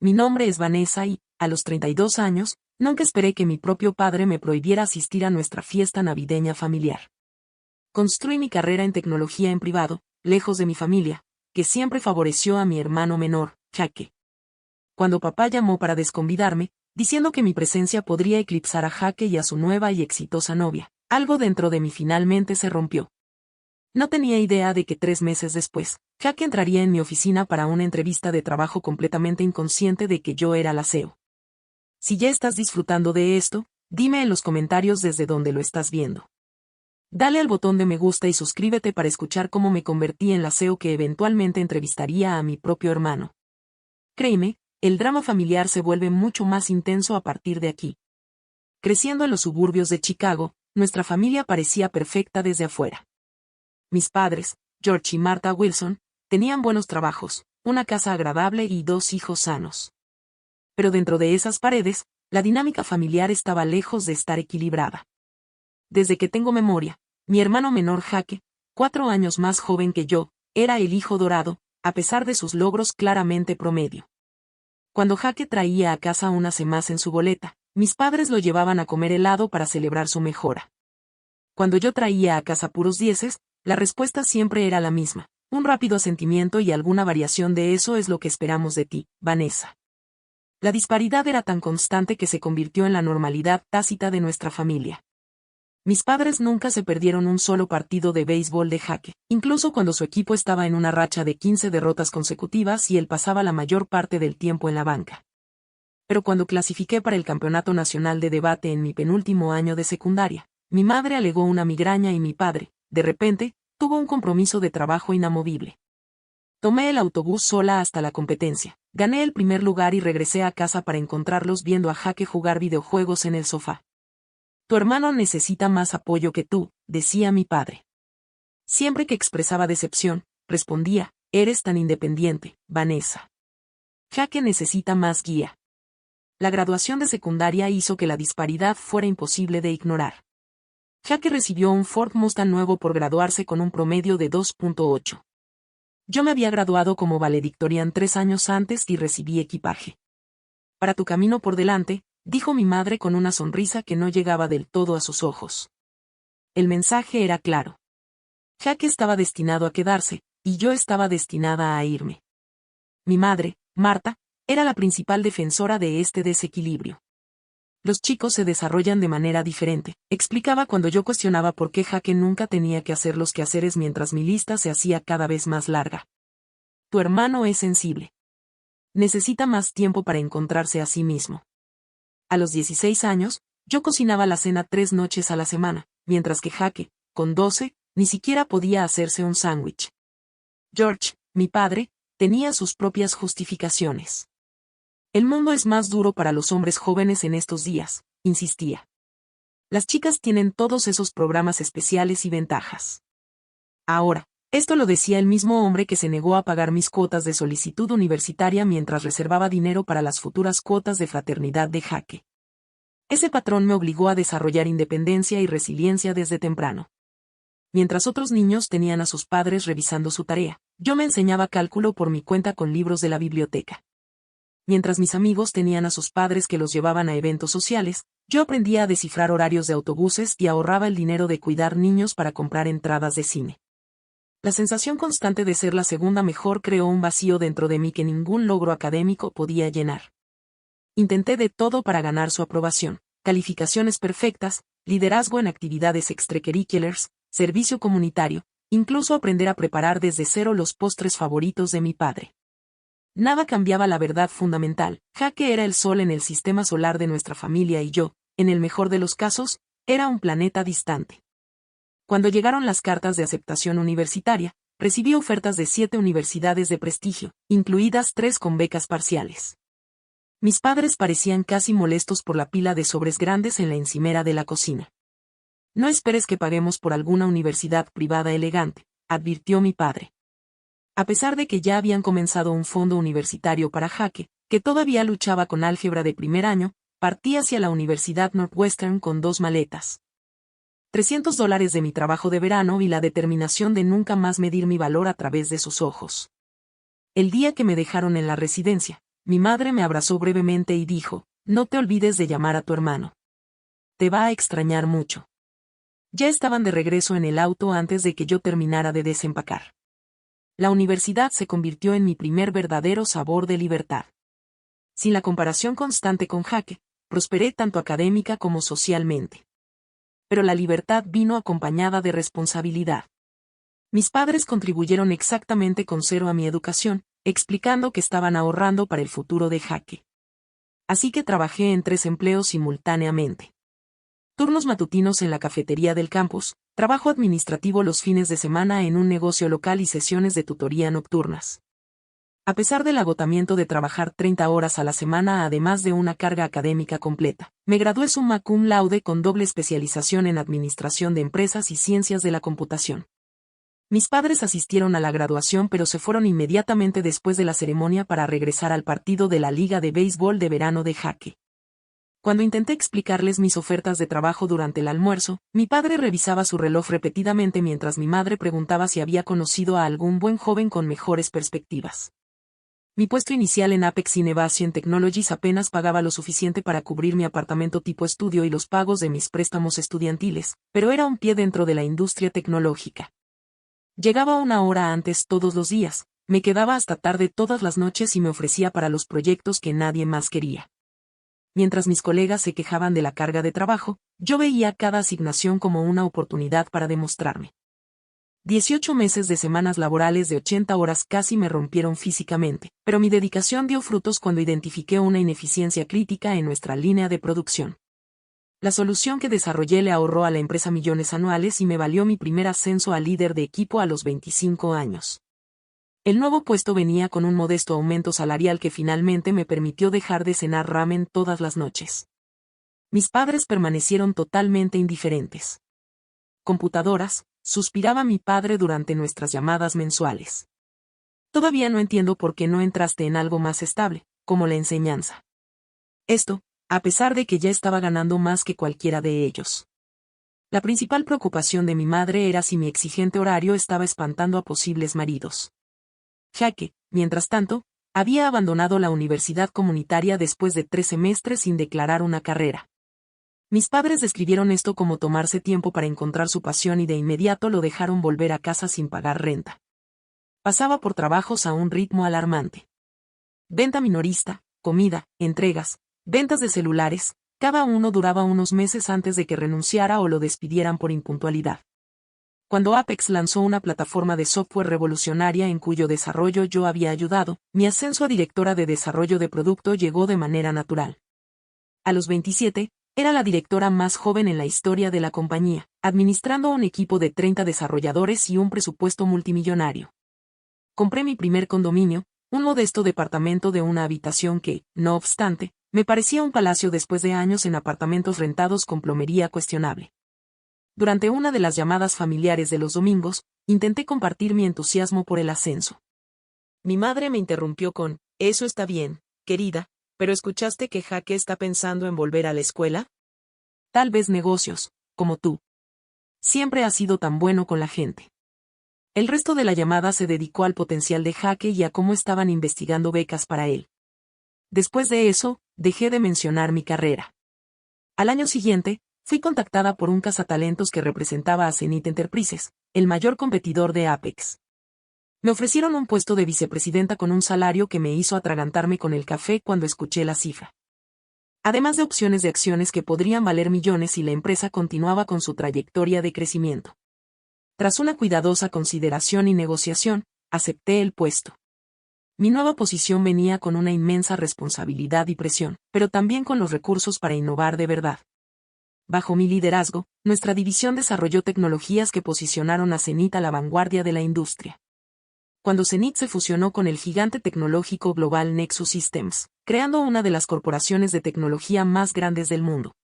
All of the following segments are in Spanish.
Mi nombre es Vanessa y, a los 32 años, nunca esperé que mi propio padre me prohibiera asistir a nuestra fiesta navideña familiar. Construí mi carrera en tecnología en privado, lejos de mi familia, que siempre favoreció a mi hermano menor, Jaque. Cuando papá llamó para desconvidarme, diciendo que mi presencia podría eclipsar a Jaque y a su nueva y exitosa novia, algo dentro de mí finalmente se rompió. No tenía idea de que 3 meses después, Jaque entraría en mi oficina para una entrevista de trabajo completamente inconsciente de que yo era la CEO. Si ya estás disfrutando de esto, dime en los comentarios desde donde lo estás viendo. Dale al botón de me gusta y suscríbete para escuchar cómo me convertí en la CEO que eventualmente entrevistaría a mi propio hermano. Créeme, el drama familiar se vuelve mucho más intenso a partir de aquí. Creciendo en los suburbios de Chicago, nuestra familia parecía perfecta desde afuera. Mis padres, George y Martha Wilson, tenían buenos trabajos, una casa agradable y 2 hijos sanos. Pero dentro de esas paredes, la dinámica familiar estaba lejos de estar equilibrada. Desde que tengo memoria, mi hermano menor Jaque, 4 años más joven que yo, era el hijo dorado, a pesar de sus logros claramente promedio. Cuando Jaque traía a casa una más en su boleta, mis padres lo llevaban a comer helado para celebrar su mejora. Cuando yo traía a casa puros 10, la respuesta siempre era la misma, un rápido asentimiento y alguna variación de eso es lo que esperamos de ti, Vanessa. La disparidad era tan constante que se convirtió en la normalidad tácita de nuestra familia. Mis padres nunca se perdieron un solo partido de béisbol de Jaque, incluso cuando su equipo estaba en una racha de 15 derrotas consecutivas y él pasaba la mayor parte del tiempo en la banca. Pero cuando clasifiqué para el Campeonato Nacional de Debate en mi penúltimo año de secundaria, mi madre alegó una migraña y mi padre, de repente, tuvo un compromiso de trabajo inamovible. Tomé el autobús sola hasta la competencia, gané el primer lugar y regresé a casa para encontrarlos viendo a Jaque jugar videojuegos en el sofá. Tu hermano necesita más apoyo que tú, decía mi padre. Siempre que expresaba decepción, respondía, eres tan independiente, Vanessa. Jaque necesita más guía. La graduación de secundaria hizo que la disparidad fuera imposible de ignorar. Jaque recibió un Ford Mustang nuevo por graduarse con un promedio de 2.8. Yo me había graduado como valedictorian 3 años antes y recibí equipaje. Para tu camino por delante, dijo mi madre con una sonrisa que no llegaba del todo a sus ojos. El mensaje era claro. Jaque estaba destinado a quedarse, y yo estaba destinada a irme. Mi madre, Marta, era la principal defensora de este desequilibrio. Los chicos se desarrollan de manera diferente, explicaba cuando yo cuestionaba por qué Jaque nunca tenía que hacer los quehaceres mientras mi lista se hacía cada vez más larga. Tu hermano es sensible. Necesita más tiempo para encontrarse a sí mismo. A los 16 años, yo cocinaba la cena 3 noches a la semana, mientras que Jaque, con 12, ni siquiera podía hacerse un sándwich. George, mi padre, tenía sus propias justificaciones. El mundo es más duro para los hombres jóvenes en estos días, insistía. Las chicas tienen todos esos programas especiales y ventajas. Ahora, esto lo decía el mismo hombre que se negó a pagar mis cuotas de solicitud universitaria mientras reservaba dinero para las futuras cuotas de fraternidad de Jaque. Ese patrón me obligó a desarrollar independencia y resiliencia desde temprano. Mientras otros niños tenían a sus padres revisando su tarea, yo me enseñaba cálculo por mi cuenta con libros de la biblioteca. Mientras mis amigos tenían a sus padres que los llevaban a eventos sociales, yo aprendía a descifrar horarios de autobuses y ahorraba el dinero de cuidar niños para comprar entradas de cine. La sensación constante de ser la segunda mejor creó un vacío dentro de mí que ningún logro académico podía llenar. Intenté de todo para ganar su aprobación, calificaciones perfectas, liderazgo en actividades extracurriculares, servicio comunitario, incluso aprender a preparar desde cero los postres favoritos de mi padre. Nada cambiaba la verdad fundamental, Jaque era el sol en el sistema solar de nuestra familia y yo, en el mejor de los casos, era un planeta distante. Cuando llegaron las cartas de aceptación universitaria, recibí ofertas de 7 universidades de prestigio, incluidas 3 con becas parciales. Mis padres parecían casi molestos por la pila de sobres grandes en la encimera de la cocina. No esperes que paguemos por alguna universidad privada elegante, advirtió mi padre. A pesar de que ya habían comenzado un fondo universitario para Jaque, que todavía luchaba con álgebra de primer año, partí hacia la Universidad Northwestern con 2 maletas. $300 de mi trabajo de verano y la determinación de nunca más medir mi valor a través de sus ojos. El día que me dejaron en la residencia, mi madre me abrazó brevemente y dijo, no te olvides de llamar a tu hermano. Te va a extrañar mucho. Ya estaban de regreso en el auto antes de que yo terminara de desempacar. La universidad se convirtió en mi primer verdadero sabor de libertad. Sin la comparación constante con Jaque, prosperé tanto académica como socialmente. Pero la libertad vino acompañada de responsabilidad. Mis padres contribuyeron exactamente con cero a mi educación, explicando que estaban ahorrando para el futuro de Jaque. Así que trabajé en 3 empleos simultáneamente. Turnos matutinos en la cafetería del campus, trabajo administrativo los fines de semana en un negocio local y sesiones de tutoría nocturnas. A pesar del agotamiento de trabajar 30 horas a la semana además de una carga académica completa, me gradué summa cum laude con doble especialización en Administración de Empresas y Ciencias de la Computación. Mis padres asistieron a la graduación pero se fueron inmediatamente después de la ceremonia para regresar al partido de la Liga de Béisbol de Verano de Jaque. Cuando intenté explicarles mis ofertas de trabajo durante el almuerzo, mi padre revisaba su reloj repetidamente mientras mi madre preguntaba si había conocido a algún buen joven con mejores perspectivas. Mi puesto inicial en Apex Innovation Technologies apenas pagaba lo suficiente para cubrir mi apartamento tipo estudio y los pagos de mis préstamos estudiantiles, pero era un pie dentro de la industria tecnológica. Llegaba 1 hora antes todos los días, me quedaba hasta tarde todas las noches y me ofrecía para los proyectos que nadie más quería. Mientras mis colegas se quejaban de la carga de trabajo, yo veía cada asignación como una oportunidad para demostrarme. 18 meses de semanas laborales de 80 horas casi me rompieron físicamente, pero mi dedicación dio frutos cuando identifiqué una ineficiencia crítica en nuestra línea de producción. La solución que desarrollé le ahorró a la empresa millones anuales y me valió mi primer ascenso a líder de equipo a los 25 años. El nuevo puesto venía con un modesto aumento salarial que finalmente me permitió dejar de cenar ramen todas las noches. Mis padres permanecieron totalmente indiferentes. Computadoras, suspiraba mi padre durante nuestras llamadas mensuales. Todavía no entiendo por qué no entraste en algo más estable, como la enseñanza. Esto, a pesar de que ya estaba ganando más que cualquiera de ellos. La principal preocupación de mi madre era si mi exigente horario estaba espantando a posibles maridos. Jaque, mientras tanto, había abandonado la universidad comunitaria después de 3 semestres sin declarar una carrera. Mis padres describieron esto como tomarse tiempo para encontrar su pasión y de inmediato lo dejaron volver a casa sin pagar renta. Pasaba por trabajos a un ritmo alarmante. Venta minorista, comida, entregas, ventas de celulares, cada uno duraba unos meses antes de que renunciara o lo despidieran por impuntualidad. Cuando Apex lanzó una plataforma de software revolucionaria en cuyo desarrollo yo había ayudado, mi ascenso a directora de desarrollo de producto llegó de manera natural. A los 27, era la directora más joven en la historia de la compañía, administrando un equipo de 30 desarrolladores y un presupuesto multimillonario. Compré mi primer condominio, un modesto departamento de una habitación que, no obstante, me parecía un palacio después de años en apartamentos rentados con plomería cuestionable. Durante una de las llamadas familiares de los domingos, intenté compartir mi entusiasmo por el ascenso. Mi madre me interrumpió con, «Eso está bien, querida, pero ¿escuchaste que Jaque está pensando en volver a la escuela? Tal vez negocios, como tú. Siempre has sido tan bueno con la gente». El resto de la llamada se dedicó al potencial de Jaque y a cómo estaban investigando becas para él. Después de eso, dejé de mencionar mi carrera. Al año siguiente, fui contactada por un cazatalentos que representaba a Zenith Enterprises, el mayor competidor de Apex. Me ofrecieron un puesto de vicepresidenta con un salario que me hizo atragantarme con el café cuando escuché la cifra. Además de opciones de acciones que podrían valer millones si la empresa continuaba con su trayectoria de crecimiento. Tras una cuidadosa consideración y negociación, acepté el puesto. Mi nueva posición venía con una inmensa responsabilidad y presión, pero también con los recursos para innovar de verdad. Bajo mi liderazgo, nuestra división desarrolló tecnologías que posicionaron a Zenith a la vanguardia de la industria. Cuando Zenith se fusionó con el gigante tecnológico global Nexus Systems, creando una de las corporaciones de tecnología más grandes del mundo.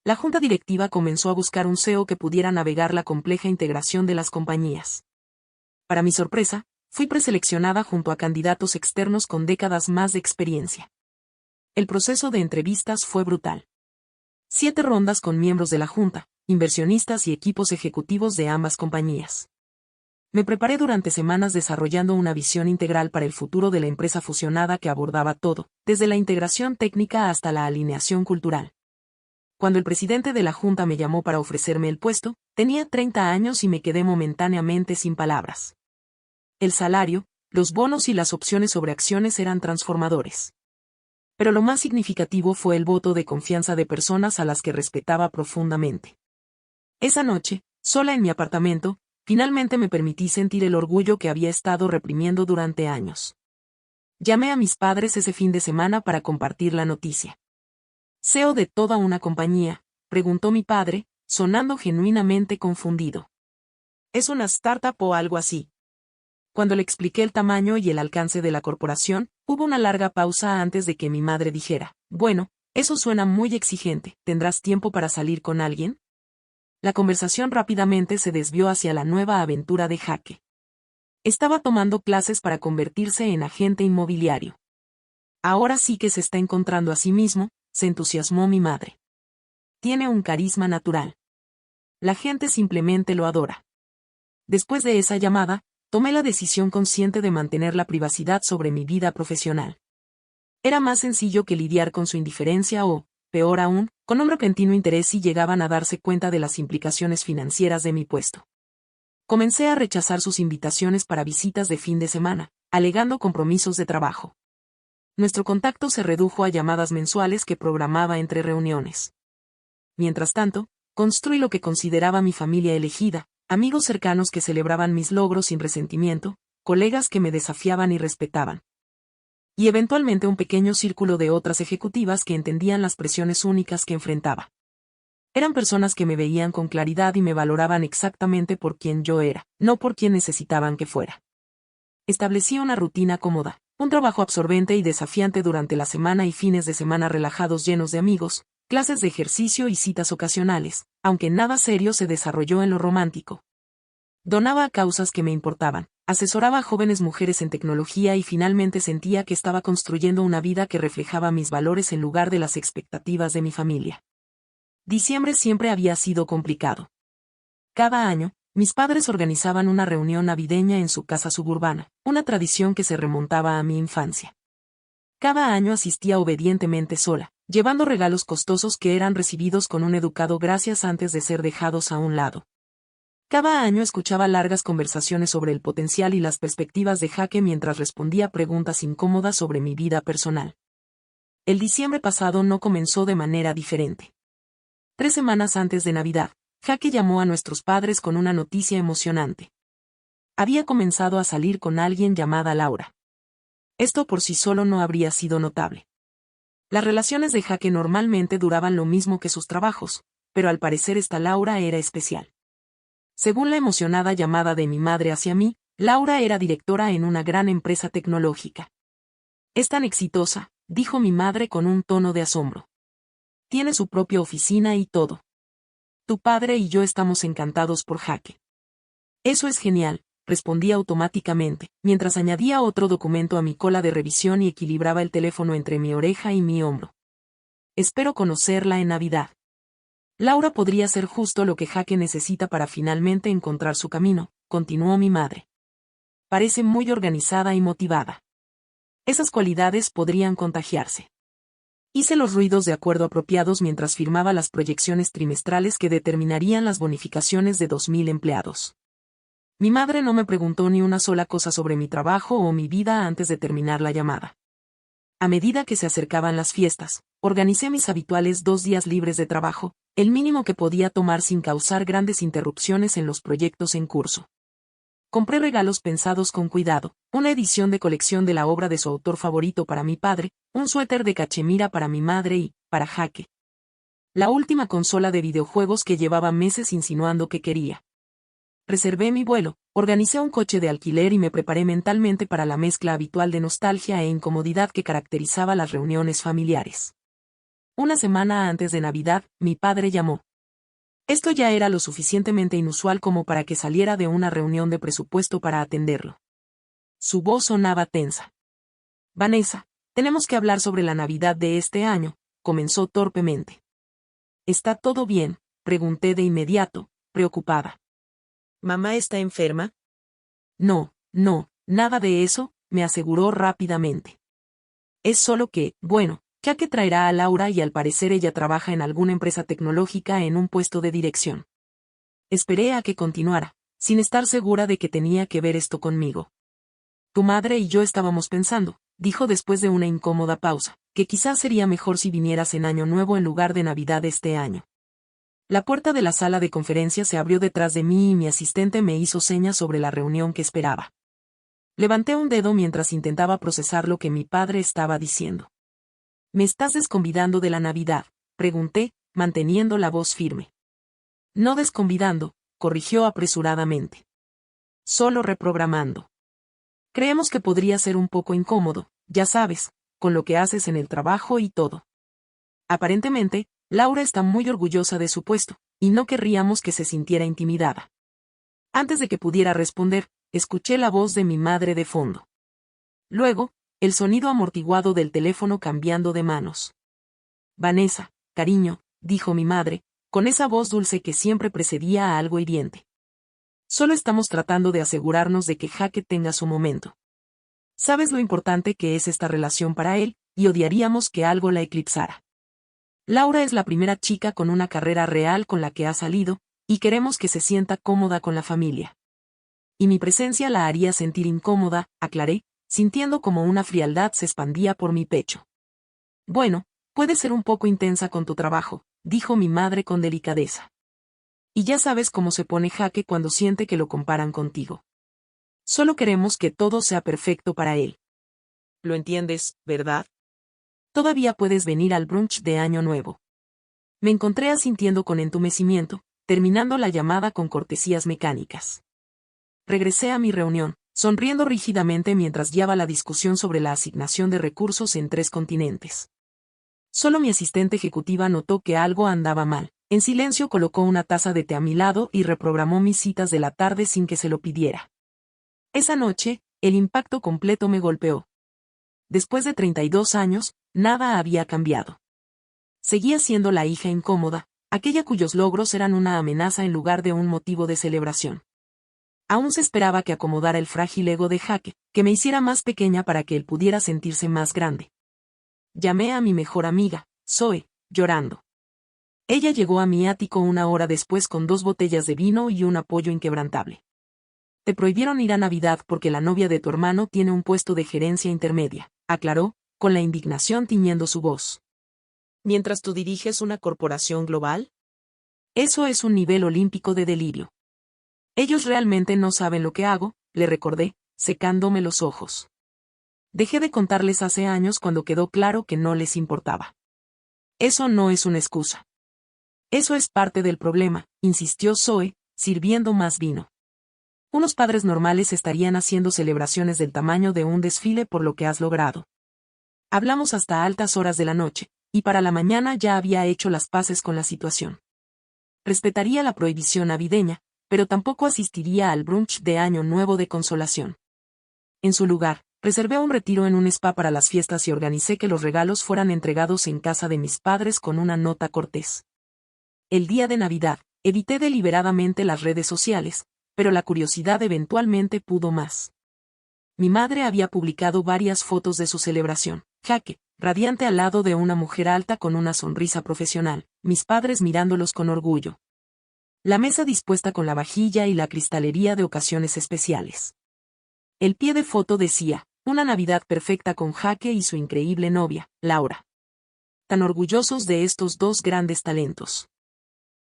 La junta directiva comenzó a buscar un CEO que pudiera navegar la compleja integración de las compañías. Para mi sorpresa, fui preseleccionada junto a candidatos externos con décadas más de experiencia. El proceso de entrevistas fue brutal. 7 rondas con miembros de la junta, inversionistas y equipos ejecutivos de ambas compañías. Me preparé durante semanas desarrollando una visión integral para el futuro de la empresa fusionada que abordaba todo, desde la integración técnica hasta la alineación cultural. Cuando el presidente de la Junta me llamó para ofrecerme el puesto, tenía 30 años y me quedé momentáneamente sin palabras. El salario, los bonos y las opciones sobre acciones eran transformadores. Pero lo más significativo fue el voto de confianza de personas a las que respetaba profundamente. Esa noche, sola en mi apartamento, finalmente me permití sentir el orgullo que había estado reprimiendo durante años. Llamé a mis padres ese fin de semana para compartir la noticia. ¿CEO de toda una compañía?, preguntó mi padre, sonando genuinamente confundido. ¿Es una startup o algo así? Cuando le expliqué el tamaño y el alcance de la corporación, hubo una larga pausa antes de que mi madre dijera, bueno, eso suena muy exigente, ¿tendrás tiempo para salir con alguien? La conversación rápidamente se desvió hacia la nueva aventura de Jaque. Estaba tomando clases para convertirse en agente inmobiliario. Ahora sí que se está encontrando a sí mismo, se entusiasmó mi madre. Tiene un carisma natural. La gente simplemente lo adora. Después de esa llamada, tomé la decisión consciente de mantener la privacidad sobre mi vida profesional. Era más sencillo que lidiar con su indiferencia o, peor aún, con un repentino interés si llegaban a darse cuenta de las implicaciones financieras de mi puesto. Comencé a rechazar sus invitaciones para visitas de fin de semana, alegando compromisos de trabajo. Nuestro contacto se redujo a llamadas mensuales que programaba entre reuniones. Mientras tanto, construí lo que consideraba mi familia elegida, amigos cercanos que celebraban mis logros sin resentimiento, colegas que me desafiaban y respetaban. Y eventualmente un pequeño círculo de otras ejecutivas que entendían las presiones únicas que enfrentaba. Eran personas que me veían con claridad y me valoraban exactamente por quien yo era, no por quien necesitaban que fuera. Establecí una rutina cómoda, un trabajo absorbente y desafiante durante la semana y fines de semana relajados llenos de amigos, clases de ejercicio y citas ocasionales, aunque nada serio se desarrolló en lo romántico. Donaba a causas que me importaban, asesoraba a jóvenes mujeres en tecnología y finalmente sentía que estaba construyendo una vida que reflejaba mis valores en lugar de las expectativas de mi familia. Diciembre siempre había sido complicado. Cada año, mis padres organizaban una reunión navideña en su casa suburbana, una tradición que se remontaba a mi infancia. Cada año asistía obedientemente sola, llevando regalos costosos que eran recibidos con un educado gracias antes de ser dejados a un lado. Cada año escuchaba largas conversaciones sobre el potencial y las perspectivas de Jaque mientras respondía preguntas incómodas sobre mi vida personal. El diciembre pasado no comenzó de manera diferente. 3 semanas antes de Navidad, Jaque llamó a nuestros padres con una noticia emocionante. Había comenzado a salir con alguien llamada Laura. Esto por sí solo no habría sido notable. Las relaciones de Jaque normalmente duraban lo mismo que sus trabajos, pero al parecer esta Laura era especial. Según la emocionada llamada de mi madre hacia mí, Laura era directora en una gran empresa tecnológica. Es tan exitosa, dijo mi madre con un tono de asombro. Tiene su propia oficina y todo. Tu padre y yo estamos encantados por Jaque. Eso es genial, respondí automáticamente, mientras añadía otro documento a mi cola de revisión y equilibraba el teléfono entre mi oreja y mi hombro. Espero conocerla en Navidad. Laura podría ser justo lo que Jaque necesita para finalmente encontrar su camino, continuó mi madre. Parece muy organizada y motivada. Esas cualidades podrían contagiarse. Hice los ruidos de acuerdo apropiados mientras firmaba las proyecciones trimestrales que determinarían las bonificaciones de 2.000 empleados. Mi madre no me preguntó ni una sola cosa sobre mi trabajo o mi vida antes de terminar la llamada. A medida que se acercaban las fiestas, organicé mis habituales 2 días libres de trabajo, el mínimo que podía tomar sin causar grandes interrupciones en los proyectos en curso. Compré regalos pensados con cuidado, una edición de colección de la obra de su autor favorito para mi padre, un suéter de cachemira para mi madre y, para Jaque, la última consola de videojuegos que llevaba meses insinuando que quería. Reservé mi vuelo, organicé un coche de alquiler y me preparé mentalmente para la mezcla habitual de nostalgia e incomodidad que caracterizaba las reuniones familiares. Una semana antes de Navidad, mi padre llamó. Esto ya era lo suficientemente inusual como para que saliera de una reunión de presupuesto para atenderlo. Su voz sonaba tensa. Vanessa, tenemos que hablar sobre la Navidad de este año, comenzó torpemente. ¿Está todo bien?, pregunté de inmediato, preocupada. ¿Mamá está enferma? No, no, nada de eso, me aseguró rápidamente. Es solo que, bueno, Jake traerá a Laura y al parecer ella trabaja en alguna empresa tecnológica en un puesto de dirección. Esperé a que continuara, sin estar segura de que tenía que ver esto conmigo. Tu madre y yo estábamos pensando, dijo después de una incómoda pausa, que quizás sería mejor si vinieras en Año Nuevo en lugar de Navidad este año. La puerta de la sala de conferencias se abrió detrás de mí y mi asistente me hizo señas sobre la reunión que esperaba. Levanté un dedo mientras intentaba procesar lo que mi padre estaba diciendo. ¿Me estás desconvidando de la Navidad?, pregunté, manteniendo la voz firme. No desconvidando, corrigió apresuradamente. Solo reprogramando. Creemos que podría ser un poco incómodo, ya sabes, con lo que haces en el trabajo y todo. Aparentemente, Laura está muy orgullosa de su puesto, y no querríamos que se sintiera intimidada. Antes de que pudiera responder, escuché la voz de mi madre de fondo. Luego, el sonido amortiguado del teléfono cambiando de manos. Vanessa, cariño, dijo mi madre, con esa voz dulce que siempre precedía a algo hiriente. Solo estamos tratando de asegurarnos de que Jake tenga su momento. Sabes lo importante que es esta relación para él, y odiaríamos que algo la eclipsara. Laura es la primera chica con una carrera real con la que ha salido, y queremos que se sienta cómoda con la familia. Y mi presencia la haría sentir incómoda, aclaré, sintiendo como una frialdad se expandía por mi pecho. Bueno, puedes ser un poco intensa con tu trabajo, dijo mi madre con delicadeza. Y ya sabes cómo se pone Jake cuando siente que lo comparan contigo. Solo queremos que todo sea perfecto para él. ¿Lo entiendes, verdad? Todavía puedes venir al brunch de Año Nuevo. Me encontré asintiendo con entumecimiento, terminando la llamada con cortesías mecánicas. Regresé a mi reunión, sonriendo rígidamente mientras guiaba la discusión sobre la asignación de recursos en 3 continentes. Solo mi asistente ejecutiva notó que algo andaba mal. En silencio colocó una taza de té a mi lado y reprogramó mis citas de la tarde sin que se lo pidiera. Esa noche, el impacto completo me golpeó. Después de 32 años, nada había cambiado. Seguía siendo la hija incómoda, aquella cuyos logros eran una amenaza en lugar de un motivo de celebración. Aún se esperaba que acomodara el frágil ego de Jake, que me hiciera más pequeña para que él pudiera sentirse más grande. Llamé a mi mejor amiga, Zoe, llorando. Ella llegó a mi ático 1 hora después con 2 botellas de vino y un apoyo inquebrantable. Te prohibieron ir a Navidad porque la novia de tu hermano tiene un puesto de gerencia intermedia, aclaró, con la indignación tiñendo su voz. ¿Mientras tú diriges una corporación global? Eso es un nivel olímpico de delirio. Ellos realmente no saben lo que hago, le recordé, secándome los ojos. Dejé de contarles hace años cuando quedó claro que no les importaba. Eso no es una excusa. Eso es parte del problema, insistió Zoe, sirviendo más vino. Unos padres normales estarían haciendo celebraciones del tamaño de un desfile por lo que has logrado. Hablamos hasta altas horas de la noche, y para la mañana ya había hecho las paces con la situación. Respetaría la prohibición navideña, pero tampoco asistiría al brunch de Año Nuevo de consolación. En su lugar, reservé un retiro en un spa para las fiestas y organicé que los regalos fueran entregados en casa de mis padres con una nota cortés. El día de Navidad, evité deliberadamente las redes sociales, pero la curiosidad eventualmente pudo más. Mi madre había publicado varias fotos de su celebración, Jake, radiante al lado de una mujer alta con una sonrisa profesional, mis padres mirándolos con orgullo. La mesa dispuesta con la vajilla y la cristalería de ocasiones especiales. El pie de foto decía, una Navidad perfecta con Jake y su increíble novia, Laura. Tan orgullosos de estos 2 grandes talentos.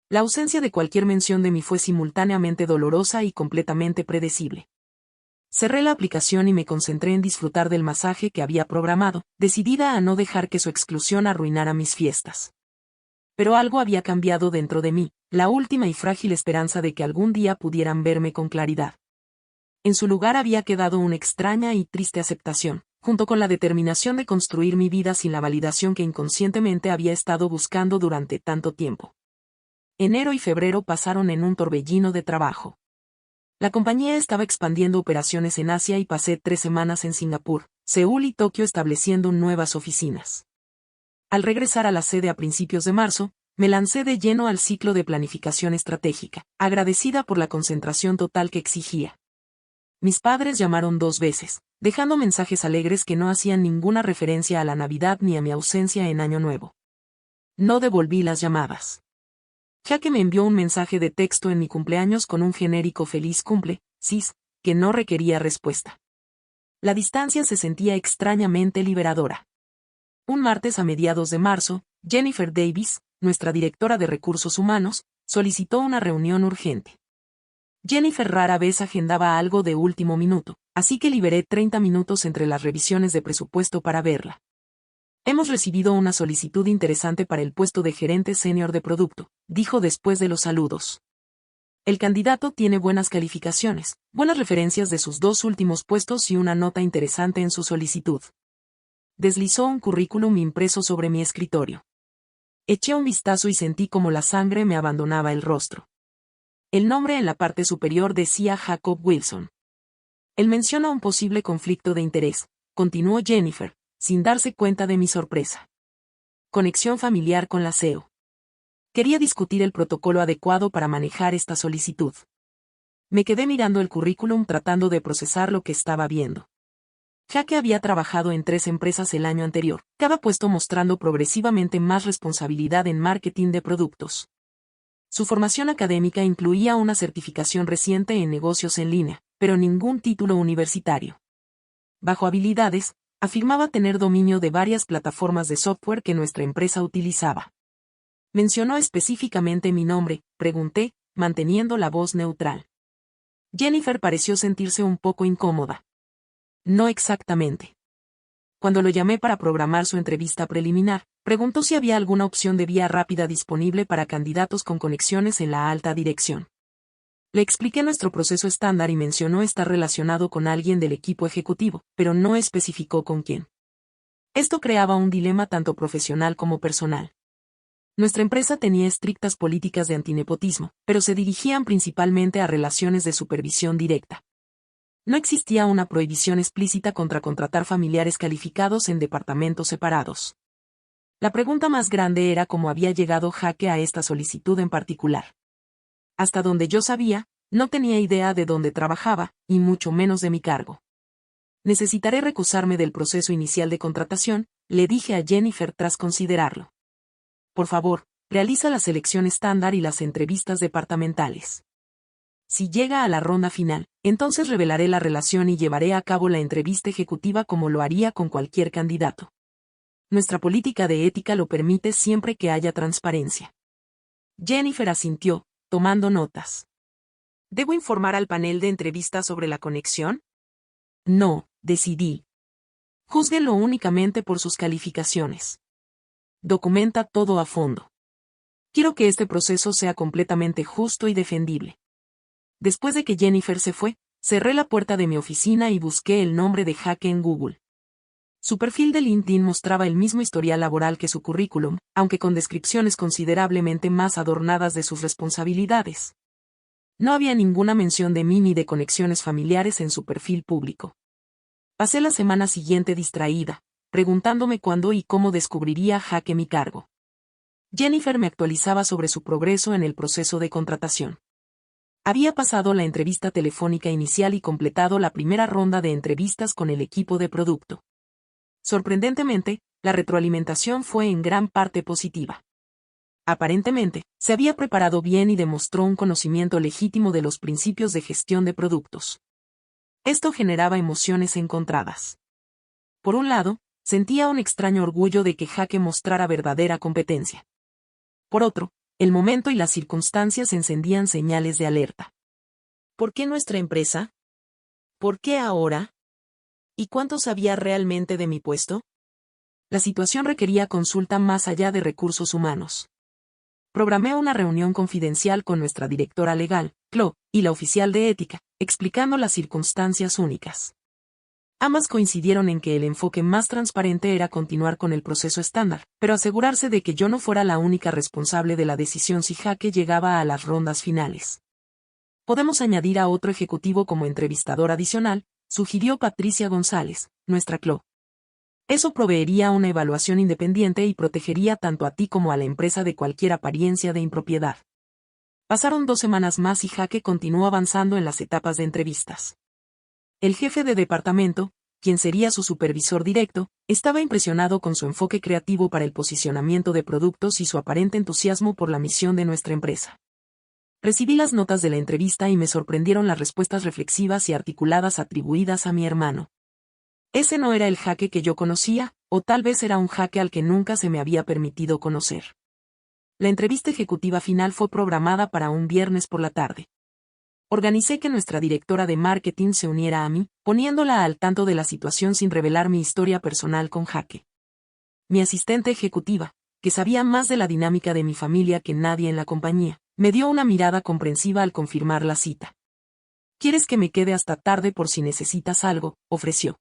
La ausencia de cualquier mención de mí fue simultáneamente dolorosa y completamente predecible. Cerré la aplicación y me concentré en disfrutar del masaje que había programado, decidida a no dejar que su exclusión arruinara mis fiestas. Pero algo había cambiado dentro de mí, la última y frágil esperanza de que algún día pudieran verme con claridad. En su lugar había quedado una extraña y triste aceptación, junto con la determinación de construir mi vida sin la validación que inconscientemente había estado buscando durante tanto tiempo. Enero y febrero pasaron en un torbellino de trabajo. La compañía estaba expandiendo operaciones en Asia y pasé 3 semanas en Singapur, Seúl y Tokio estableciendo nuevas oficinas. Al regresar a la sede a principios de marzo, me lancé de lleno al ciclo de planificación estratégica, agradecida por la concentración total que exigía. Mis padres llamaron 2 veces, dejando mensajes alegres que no hacían ninguna referencia a la Navidad ni a mi ausencia en Año Nuevo. No devolví las llamadas. Jaque me envió un mensaje de texto en mi cumpleaños con un genérico feliz cumple, sis, que no requería respuesta. La distancia se sentía extrañamente liberadora. Un martes a mediados de marzo, Jennifer Davis, nuestra directora de recursos humanos, solicitó una reunión urgente. Jennifer rara vez agendaba algo de último minuto, así que liberé 30 minutos entre las revisiones de presupuesto para verla. Hemos recibido una solicitud interesante para el puesto de gerente senior de producto, dijo después de los saludos. El candidato tiene buenas calificaciones, buenas referencias de sus 2 últimos puestos y una nota interesante en su solicitud. Deslizó un currículum impreso sobre mi escritorio. Eché un vistazo y sentí como la sangre me abandonaba el rostro. El nombre en la parte superior decía Jacob Wilson. Él menciona un posible conflicto de interés, continuó Jennifer, sin darse cuenta de mi sorpresa. Conexión familiar con la CEO. Quería discutir el protocolo adecuado para manejar esta solicitud. Me quedé mirando el currículum tratando de procesar lo que estaba viendo. Jaque había trabajado en 3 empresas el año anterior, cada puesto mostrando progresivamente más responsabilidad en marketing de productos. Su formación académica incluía una certificación reciente en negocios en línea, pero ningún título universitario. Bajo habilidades, afirmaba tener dominio de varias plataformas de software que nuestra empresa utilizaba. Mencionó específicamente mi nombre, pregunté, manteniendo la voz neutral. Jennifer pareció sentirse un poco incómoda. No exactamente. Cuando lo llamé para programar su entrevista preliminar, preguntó si había alguna opción de vía rápida disponible para candidatos con conexiones en la alta dirección. Le expliqué nuestro proceso estándar y mencionó estar relacionado con alguien del equipo ejecutivo, pero no especificó con quién. Esto creaba un dilema tanto profesional como personal. Nuestra empresa tenía estrictas políticas de antinepotismo, pero se dirigían principalmente a relaciones de supervisión directa. No existía una prohibición explícita contra contratar familiares calificados en departamentos separados. La pregunta más grande era cómo había llegado Jaque a esta solicitud en particular. Hasta donde yo sabía, no tenía idea de dónde trabajaba, y mucho menos de mi cargo. Necesitaré recusarme del proceso inicial de contratación, le dije a Jennifer tras considerarlo. Por favor, realiza la selección estándar y las entrevistas departamentales. Si llega a la ronda final, entonces revelaré la relación y llevaré a cabo la entrevista ejecutiva como lo haría con cualquier candidato. Nuestra política de ética lo permite siempre que haya transparencia. Jennifer asintió, tomando notas. ¿Debo informar al panel de entrevistas sobre la conexión? No, decidí. Júzguenlo únicamente por sus calificaciones. Documenta todo a fondo. Quiero que este proceso sea completamente justo y defendible. Después de que Jennifer se fue, cerré la puerta de mi oficina y busqué el nombre de Jaque en Google. Su perfil de LinkedIn mostraba el mismo historial laboral que su currículum, aunque con descripciones considerablemente más adornadas de sus responsabilidades. No había ninguna mención de mí ni de conexiones familiares en su perfil público. Pasé la semana siguiente distraída, preguntándome cuándo y cómo descubriría Jaque mi cargo. Jennifer me actualizaba sobre su progreso en el proceso de contratación. Había pasado la entrevista telefónica inicial y completado la primera ronda de entrevistas con el equipo de producto. Sorprendentemente, la retroalimentación fue en gran parte positiva. Aparentemente, se había preparado bien y demostró un conocimiento legítimo de los principios de gestión de productos. Esto generaba emociones encontradas. Por un lado, sentía un extraño orgullo de que Jaque mostrara verdadera competencia. Por otro, el momento y las circunstancias encendían señales de alerta. ¿Por qué nuestra empresa? ¿Por qué ahora? ¿Y cuánto sabía realmente de mi puesto? La situación requería consulta más allá de recursos humanos. Programé una reunión confidencial con nuestra directora legal, Chloe, y la oficial de ética, explicando las circunstancias únicas. Ambas coincidieron en que el enfoque más transparente era continuar con el proceso estándar, pero asegurarse de que yo no fuera la única responsable de la decisión si Jaque llegaba a las rondas finales. Podemos añadir a otro ejecutivo como entrevistador adicional, sugirió Patricia González, nuestra Chloe. Eso proveería una evaluación independiente y protegería tanto a ti como a la empresa de cualquier apariencia de impropiedad. Pasaron 2 semanas más y Jaque continuó avanzando en las etapas de entrevistas. El jefe de departamento, quien sería su supervisor directo, estaba impresionado con su enfoque creativo para el posicionamiento de productos y su aparente entusiasmo por la misión de nuestra empresa. Recibí las notas de la entrevista y me sorprendieron las respuestas reflexivas y articuladas atribuidas a mi hermano. Ese no era el Jaque que yo conocía, o tal vez era un Jaque al que nunca se me había permitido conocer. La entrevista ejecutiva final fue programada para un viernes por la tarde. Organicé que nuestra directora de marketing se uniera a mí, poniéndola al tanto de la situación sin revelar mi historia personal con Jaque. Mi asistente ejecutiva, que sabía más de la dinámica de mi familia que nadie en la compañía, me dio una mirada comprensiva al confirmar la cita. ¿Quieres que me quede hasta tarde por si necesitas algo?, ofreció.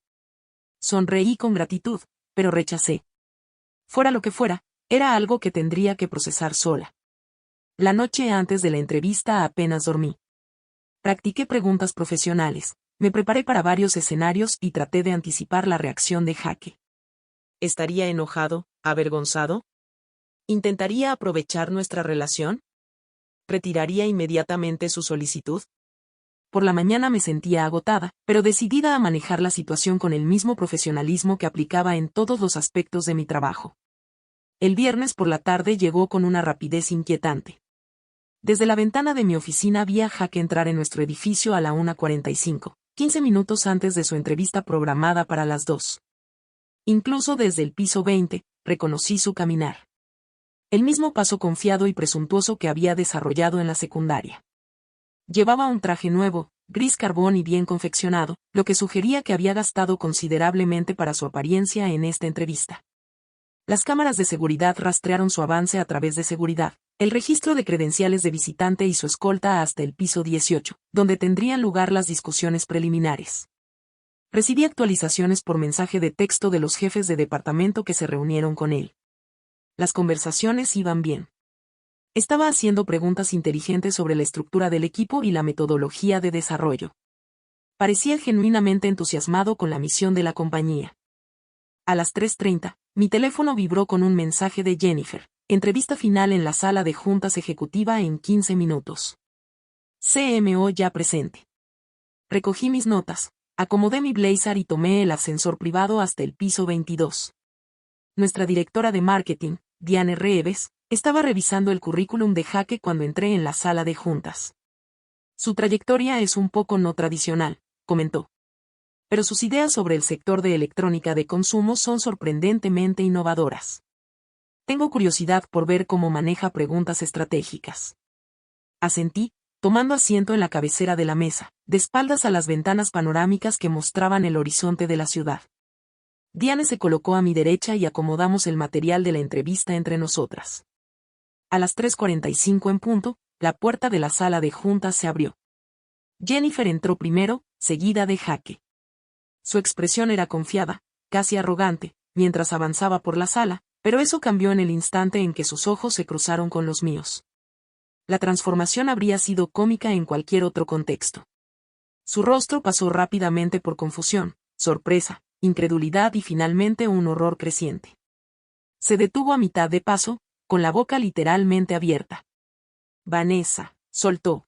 Sonreí con gratitud, pero rechacé. Fuera lo que fuera, era algo que tendría que procesar sola. La noche antes de la entrevista apenas dormí. Practiqué preguntas profesionales, me preparé para varios escenarios y traté de anticipar la reacción de Jaque. ¿Estaría enojado, avergonzado? ¿Intentaría aprovechar nuestra relación? ¿Retiraría inmediatamente su solicitud? Por la mañana me sentía agotada, pero decidida a manejar la situación con el mismo profesionalismo que aplicaba en todos los aspectos de mi trabajo. El viernes por la tarde llegó con una rapidez inquietante. Desde la ventana de mi oficina vi a Jaque entrar en nuestro edificio a la 1:45, 15 minutos antes de su entrevista programada para las 2. Incluso desde el piso 20, reconocí su caminar. El mismo paso confiado y presuntuoso que había desarrollado en la secundaria. Llevaba un traje nuevo, gris carbón y bien confeccionado, lo que sugería que había gastado considerablemente para su apariencia en esta entrevista. Las cámaras de seguridad rastrearon su avance a través de seguridad, el registro de credenciales de visitante y su escolta hasta el piso 18, donde tendrían lugar las discusiones preliminares. Recibí actualizaciones por mensaje de texto de los jefes de departamento que se reunieron con él. Las conversaciones iban bien. Estaba haciendo preguntas inteligentes sobre la estructura del equipo y la metodología de desarrollo. Parecía genuinamente entusiasmado con la misión de la compañía. A las 3:30, mi teléfono vibró con un mensaje de Jennifer. Entrevista final en la sala de juntas ejecutiva en 15 minutos. CMO ya presente. Recogí mis notas, acomodé mi blazer y tomé el ascensor privado hasta el piso 22. Nuestra directora de marketing, Diane Reeves, estaba revisando el currículum de Jaque cuando entré en la sala de juntas. Su trayectoria es un poco no tradicional, comentó. Pero sus ideas sobre el sector de electrónica de consumo son sorprendentemente innovadoras. Tengo curiosidad por ver cómo maneja preguntas estratégicas. Asentí, tomando asiento en la cabecera de la mesa, de espaldas a las ventanas panorámicas que mostraban el horizonte de la ciudad. Diane se colocó a mi derecha y acomodamos el material de la entrevista entre nosotras. A las 3:45 en punto, la puerta de la sala de juntas se abrió. Jennifer entró primero, seguida de Jaque. Su expresión era confiada, casi arrogante, mientras avanzaba por la sala, pero eso cambió en el instante en que sus ojos se cruzaron con los míos. La transformación habría sido cómica en cualquier otro contexto. Su rostro pasó rápidamente por confusión, sorpresa, incredulidad y finalmente un horror creciente. Se detuvo a mitad de paso, con la boca literalmente abierta. Vanessa, soltó.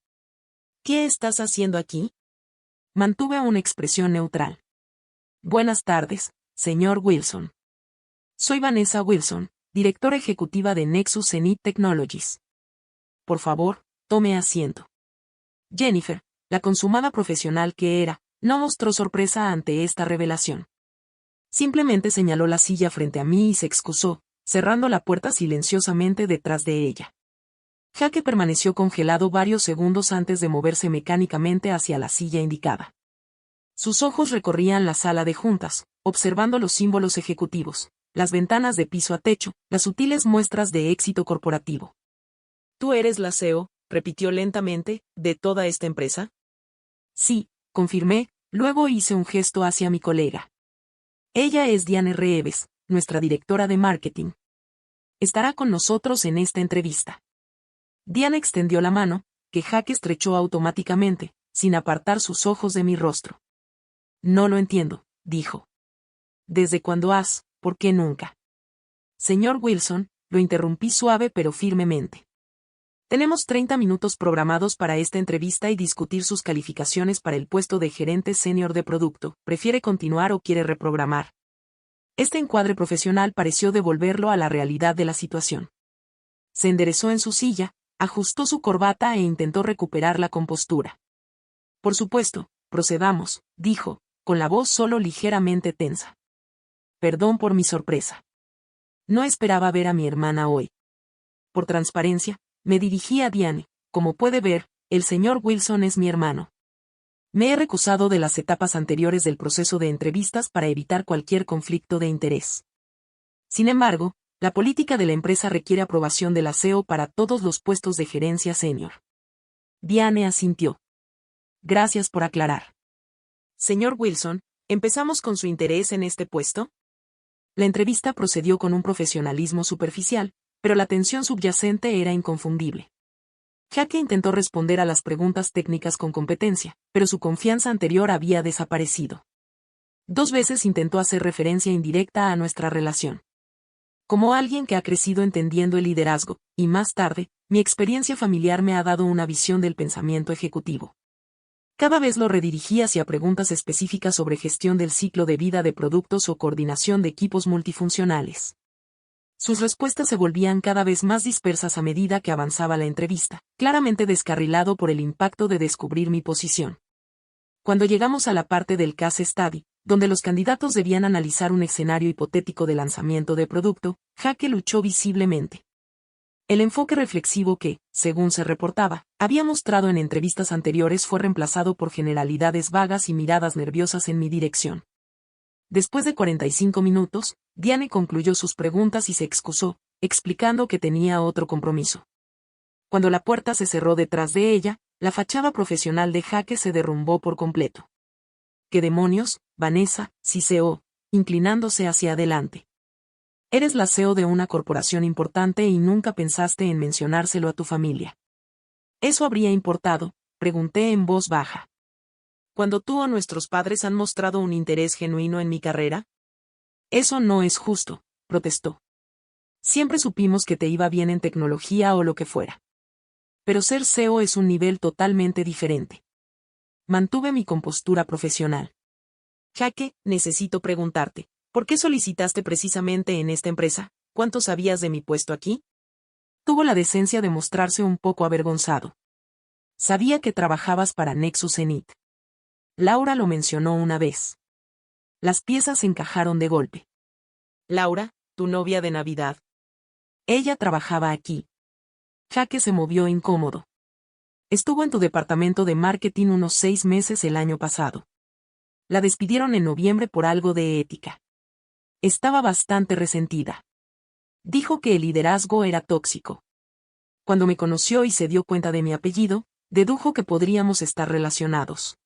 ¿Qué estás haciendo aquí? Mantuve una expresión neutral. Buenas tardes, señor Wilson. Soy Vanessa Wilson, directora ejecutiva de Nexus Zenith Technologies. Por favor, tome asiento. Jennifer, la consumada profesional que era, no mostró sorpresa ante esta revelación. Simplemente señaló la silla frente a mí y se excusó, cerrando la puerta silenciosamente detrás de ella. Jaque permaneció congelado varios segundos antes de moverse mecánicamente hacia la silla indicada. Sus ojos recorrían la sala de juntas, observando los símbolos ejecutivos, las ventanas de piso a techo, las sutiles muestras de éxito corporativo. ¿Tú eres la CEO, repitió lentamente, de toda esta empresa? Sí, confirmé, luego hice un gesto hacia mi colega. Ella es Diane Reeves, nuestra directora de marketing. Estará con nosotros en esta entrevista. Diane extendió la mano, que Jaque estrechó automáticamente, sin apartar sus ojos de mi rostro. No lo entiendo, dijo. ¿Desde cuándo has? ¿Por qué nunca? Señor Wilson, lo interrumpí suave pero firmemente. Tenemos 30 minutos programados para esta entrevista y discutir sus calificaciones para el puesto de gerente senior de producto. ¿Prefiere continuar o quiere reprogramar? Este encuadre profesional pareció devolverlo a la realidad de la situación. Se enderezó en su silla, ajustó su corbata e intentó recuperar la compostura. Por supuesto, procedamos, dijo, con la voz solo ligeramente tensa. Perdón por mi sorpresa. No esperaba ver a mi hermana hoy. Por transparencia, me dirigí a Diane. Como puede ver, el señor Wilson es mi hermano. Me he recusado de las etapas anteriores del proceso de entrevistas para evitar cualquier conflicto de interés. Sin embargo, la política de la empresa requiere aprobación del CEO para todos los puestos de gerencia senior. Diane asintió. Gracias por aclarar. Señor Wilson, ¿empezamos con su interés en este puesto? La entrevista procedió con un profesionalismo superficial, pero la tensión subyacente era inconfundible. Jake intentó responder a las preguntas técnicas con competencia, pero su confianza anterior había desaparecido. 2 veces intentó hacer referencia indirecta a nuestra relación. Como alguien que ha crecido entendiendo el liderazgo, y más tarde, mi experiencia familiar me ha dado una visión del pensamiento ejecutivo. Cada vez lo redirigí hacia preguntas específicas sobre gestión del ciclo de vida de productos o coordinación de equipos multifuncionales. Sus respuestas se volvían cada vez más dispersas a medida que avanzaba la entrevista, claramente descarrilado por el impacto de descubrir mi posición. Cuando llegamos a la parte del case study, donde los candidatos debían analizar un escenario hipotético de lanzamiento de producto, Jake luchó visiblemente. El enfoque reflexivo que, según se reportaba, había mostrado en entrevistas anteriores fue reemplazado por generalidades vagas y miradas nerviosas en mi dirección. Después de 45 minutos, Diane concluyó sus preguntas y se excusó, explicando que tenía otro compromiso. Cuando la puerta se cerró detrás de ella, la fachada profesional de Jake se derrumbó por completo. ¿Qué demonios, Vanessa?, siseó, inclinándose hacia adelante. Eres la CEO de una corporación importante y nunca pensaste en mencionárselo a tu familia. ¿Eso habría importado?, pregunté en voz baja. ¿Cuando tú o nuestros padres han mostrado un interés genuino en mi carrera? Eso no es justo, protestó. Siempre supimos que te iba bien en tecnología o lo que fuera. Pero ser CEO es un nivel totalmente diferente. Mantuve mi compostura profesional. Jake, necesito preguntarte. ¿Por qué solicitaste precisamente en esta empresa? ¿Cuánto sabías de mi puesto aquí? Tuvo la decencia de mostrarse un poco avergonzado. Sabía que trabajabas para Nexus Zenith. Laura lo mencionó una vez. Las piezas encajaron de golpe. Laura, tu novia de Navidad. Ella trabajaba aquí. Jake se movió incómodo. Estuvo en tu departamento de marketing unos 6 meses el año pasado. La despidieron en noviembre por algo de ética. Estaba bastante resentida. Dijo que el liderazgo era tóxico. Cuando me conoció y se dio cuenta de mi apellido, dedujo que podríamos estar relacionados.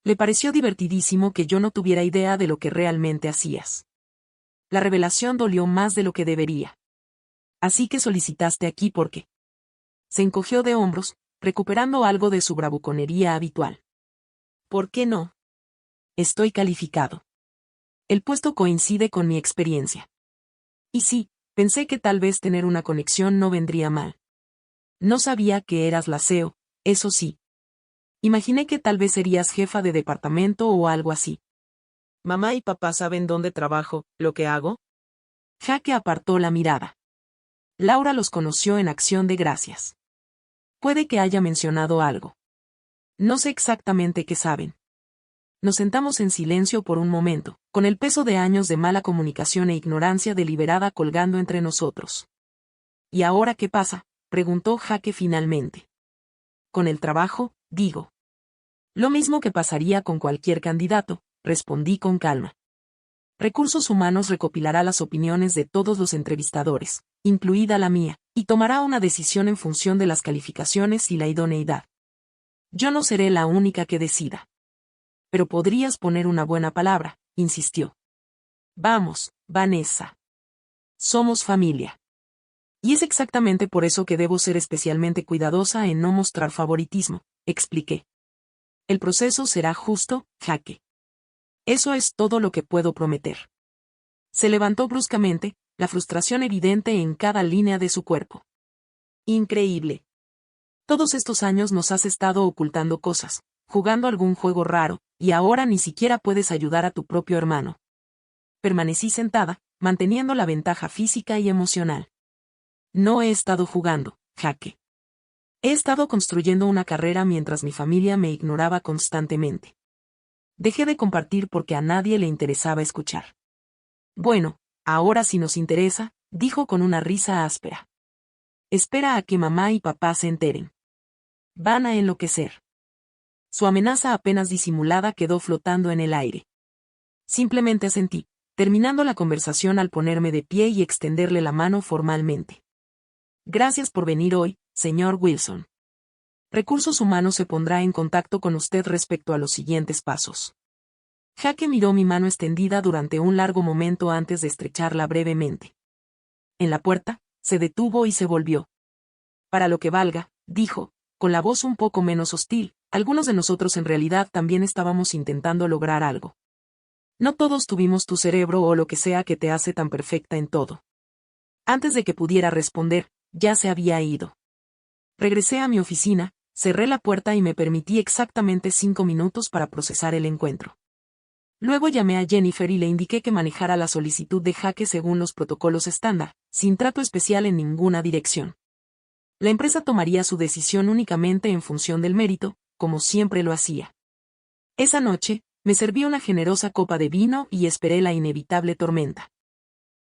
Le pareció divertidísimo que yo no tuviera idea de lo que realmente hacías. La revelación dolió más de lo que debería. Así que solicitaste aquí porque. Se encogió de hombros, recuperando algo de su bravuconería habitual. ¿Por qué no? Estoy calificado. El puesto coincide con mi experiencia. Y sí, pensé que tal vez tener una conexión no vendría mal. No sabía que eras la CEO, eso sí. Imaginé que tal vez serías jefa de departamento o algo así. ¿Mamá y papá saben dónde trabajo, lo que hago? Jake apartó la mirada. Laura los conoció en Acción de Gracias. Puede que haya mencionado algo. No sé exactamente qué saben. Nos sentamos en silencio por un momento, con el peso de años de mala comunicación e ignorancia deliberada colgando entre nosotros. ¿Y ahora qué pasa?, preguntó Jake finalmente. Con el trabajo, digo. Lo mismo que pasaría con cualquier candidato, respondí con calma. Recursos Humanos recopilará las opiniones de todos los entrevistadores, incluida la mía, y tomará una decisión en función de las calificaciones y la idoneidad. Yo no seré la única que decida. Pero podrías poner una buena palabra, insistió. Vamos, Vanessa. Somos familia. Y es exactamente por eso que debo ser especialmente cuidadosa en no mostrar favoritismo, expliqué. El proceso será justo, Jake. Eso es todo lo que puedo prometer. Se levantó bruscamente, la frustración evidente en cada línea de su cuerpo. Increíble. Todos estos años nos has estado ocultando cosas, jugando algún juego raro, y ahora ni siquiera puedes ayudar a tu propio hermano. Permanecí sentada, manteniendo la ventaja física y emocional. No he estado jugando, Jaque. He estado construyendo una carrera mientras mi familia me ignoraba constantemente. Dejé de compartir porque a nadie le interesaba escuchar. Bueno, ahora sí nos interesa, dijo con una risa áspera. Espera a que mamá y papá se enteren. Van a enloquecer. Su amenaza apenas disimulada quedó flotando en el aire. Simplemente asentí, terminando la conversación al ponerme de pie y extenderle la mano formalmente. Gracias por venir hoy, señor Wilson. Recursos Humanos se pondrá en contacto con usted respecto a los siguientes pasos. Jaque miró mi mano extendida durante un largo momento antes de estrecharla brevemente. En la puerta, se detuvo y se volvió. Para lo que valga, dijo, con la voz un poco menos hostil, algunos de nosotros en realidad también estábamos intentando lograr algo. No todos tuvimos tu cerebro o lo que sea que te hace tan perfecta en todo. Antes de que pudiera responder, ya se había ido. Regresé a mi oficina, cerré la puerta y me permití exactamente 5 minutos para procesar el encuentro. Luego llamé a Jennifer y le indiqué que manejara la solicitud de Jaque según los protocolos estándar, sin trato especial en ninguna dirección. La empresa tomaría su decisión únicamente en función del mérito, como siempre lo hacía. Esa noche, me serví una generosa copa de vino y esperé la inevitable tormenta.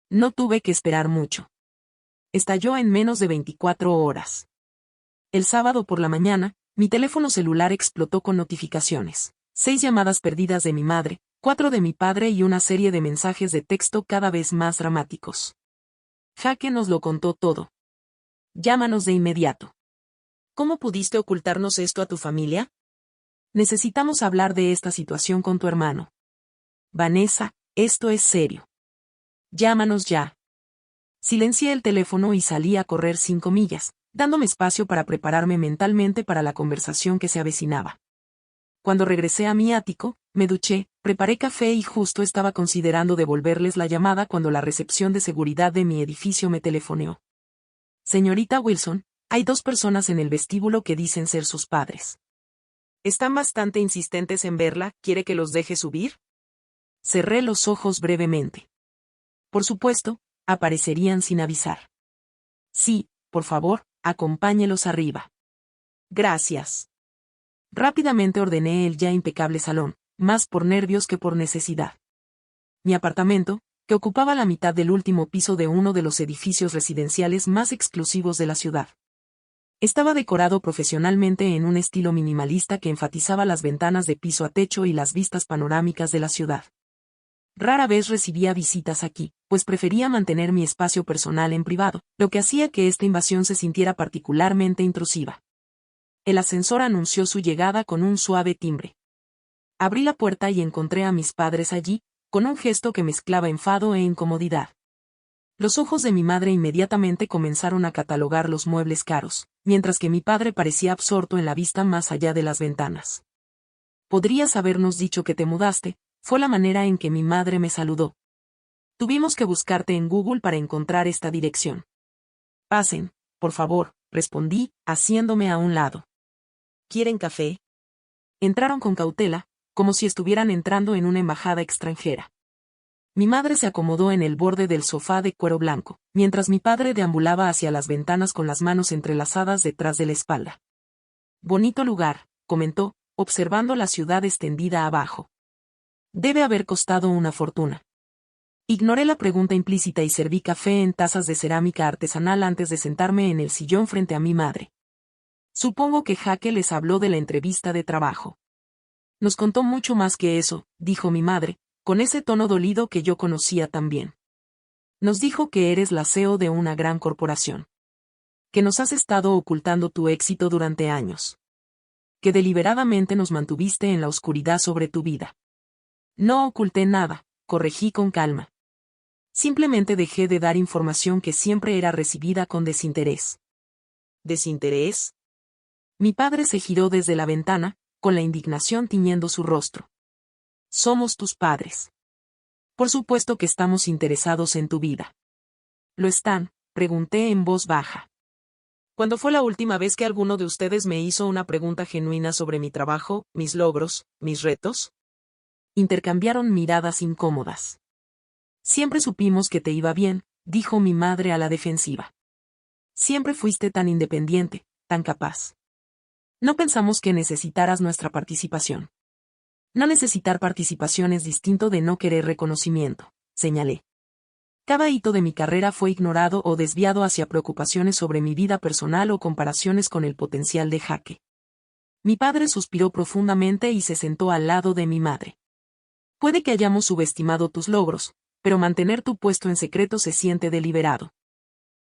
No tuve que esperar mucho. Estalló en menos de 24 horas. El sábado por la mañana, mi teléfono celular explotó con notificaciones. 6 llamadas perdidas de mi madre, 4 de mi padre y una serie de mensajes de texto cada vez más dramáticos. Jaque nos lo contó todo. Llámanos de inmediato. ¿Cómo pudiste ocultarnos esto a tu familia? Necesitamos hablar de esta situación con tu hermano. Vanessa, esto es serio. Llámanos ya. Silencié el teléfono y salí a correr 5 millas, dándome espacio para prepararme mentalmente para la conversación que se avecinaba. Cuando regresé a mi ático, me duché, preparé café y justo estaba considerando devolverles la llamada cuando la recepción de seguridad de mi edificio me telefoneó. Señorita Wilson, hay 2 personas en el vestíbulo que dicen ser sus padres. Están bastante insistentes en verla, ¿quiere que los deje subir? Cerré los ojos brevemente. Por supuesto, aparecerían sin avisar. Sí, por favor, acompáñelos arriba. Gracias. Rápidamente ordené el ya impecable salón, más por nervios que por necesidad. Mi apartamento, que ocupaba la mitad del último piso de uno de los edificios residenciales más exclusivos de la ciudad. Estaba decorado profesionalmente en un estilo minimalista que enfatizaba las ventanas de piso a techo y las vistas panorámicas de la ciudad. Rara vez recibía visitas aquí, pues prefería mantener mi espacio personal en privado, lo que hacía que esta invasión se sintiera particularmente intrusiva. El ascensor anunció su llegada con un suave timbre. Abrí la puerta y encontré a mis padres allí, con un gesto que mezclaba enfado e incomodidad. Los ojos de mi madre inmediatamente comenzaron a catalogar los muebles caros, mientras que mi padre parecía absorto en la vista más allá de las ventanas. Podrías habernos dicho que te mudaste, fue la manera en que mi madre me saludó. Tuvimos que buscarte en Google para encontrar esta dirección. Pasen, por favor, respondí, haciéndome a un lado. ¿Quieren café? Entraron con cautela, como si estuvieran entrando en una embajada extranjera. Mi madre se acomodó en el borde del sofá de cuero blanco, mientras mi padre deambulaba hacia las ventanas con las manos entrelazadas detrás de la espalda. Bonito lugar, comentó, observando la ciudad extendida abajo. Debe haber costado una fortuna. Ignoré la pregunta implícita y serví café en tazas de cerámica artesanal antes de sentarme en el sillón frente a mi madre. Supongo que Jaque les habló de la entrevista de trabajo. Nos contó mucho más que eso, dijo mi madre, con ese tono dolido que yo conocía tan bien. Nos dijo que eres la CEO de una gran corporación. Que nos has estado ocultando tu éxito durante años. Que deliberadamente nos mantuviste en la oscuridad sobre tu vida. No oculté nada, corregí con calma. Simplemente dejé de dar información que siempre era recibida con desinterés. ¿Desinterés? Mi padre se giró desde la ventana, con la indignación tiñendo su rostro. Somos tus padres. Por supuesto que estamos interesados en tu vida. ¿Lo están? Pregunté en voz baja. ¿Cuándo fue la última vez que alguno de ustedes me hizo una pregunta genuina sobre mi trabajo, mis logros, mis retos? Intercambiaron miradas incómodas. Siempre supimos que te iba bien, dijo mi madre a la defensiva. Siempre fuiste tan independiente, tan capaz. No pensamos que necesitaras nuestra participación. No necesitar participación es distinto de no querer reconocimiento, señalé. Cada hito de mi carrera fue ignorado o desviado hacia preocupaciones sobre mi vida personal o comparaciones con el potencial de Jaque. Mi padre suspiró profundamente y se sentó al lado de mi madre. Puede que hayamos subestimado tus logros, pero mantener tu puesto en secreto se siente deliberado.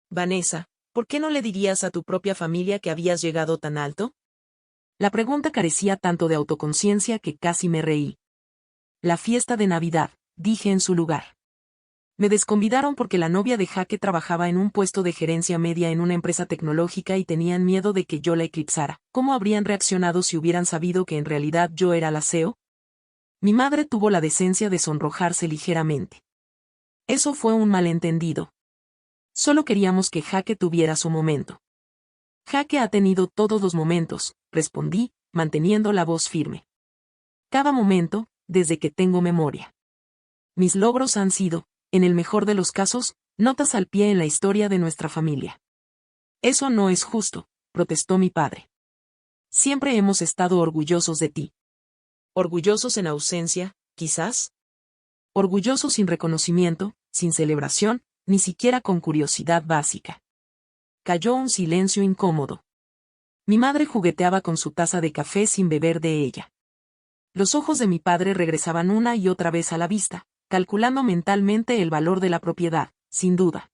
Vanessa, ¿por qué no le dirías a tu propia familia que habías llegado tan alto? La pregunta carecía tanto de autoconciencia que casi me reí. La fiesta de Navidad, dije en su lugar. Me desconvidaron porque la novia de Jaque trabajaba en un puesto de gerencia media en una empresa tecnológica y tenían miedo de que yo la eclipsara. ¿Cómo habrían reaccionado si hubieran sabido que en realidad yo era la CEO? Mi madre tuvo la decencia de sonrojarse ligeramente. Eso fue un malentendido. Solo queríamos que Jaque tuviera su momento. Jaque ha tenido todos los momentos, respondí, manteniendo la voz firme. Cada momento, desde que tengo memoria. Mis logros han sido, en el mejor de los casos, notas al pie en la historia de nuestra familia. Eso no es justo, protestó mi padre. Siempre hemos estado orgullosos de ti. ¿Orgullosos en ausencia, quizás? Orgullosos sin reconocimiento, sin celebración, ni siquiera con curiosidad básica. Cayó un silencio incómodo. Mi madre jugueteaba con su taza de café sin beber de ella. Los ojos de mi padre regresaban una y otra vez a la vista, calculando mentalmente el valor de la propiedad, sin duda.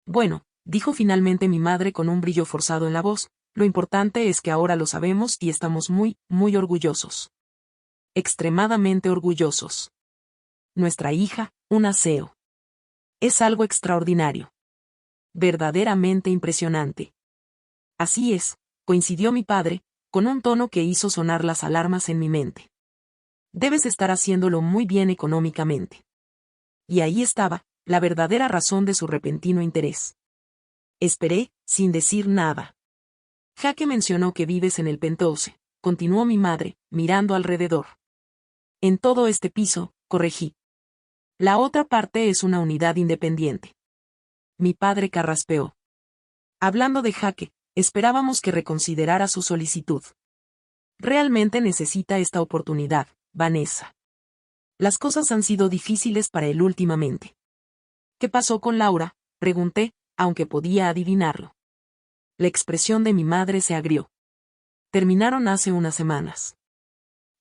Bueno, dijo finalmente mi madre con un brillo forzado en la voz, lo importante es que ahora lo sabemos y estamos muy, muy orgullosos. Extremadamente orgullosos. Nuestra hija, una CEO. Es algo extraordinario. Verdaderamente impresionante. Así es, coincidió mi padre, con un tono que hizo sonar las alarmas en mi mente. Debes estar haciéndolo muy bien económicamente. Y ahí estaba, la verdadera razón de su repentino interés. Esperé, sin decir nada. Jaque mencionó que vives en el penthouse, continuó mi madre, mirando alrededor. En todo este piso, corregí. La otra parte es una unidad independiente. Mi padre carraspeó. Hablando de Jaque, esperábamos que reconsiderara su solicitud. Realmente necesita esta oportunidad, Vanessa. Las cosas han sido difíciles para él últimamente. ¿Qué pasó con Laura?, pregunté, aunque podía adivinarlo. La expresión de mi madre se agrió. Terminaron hace unas semanas.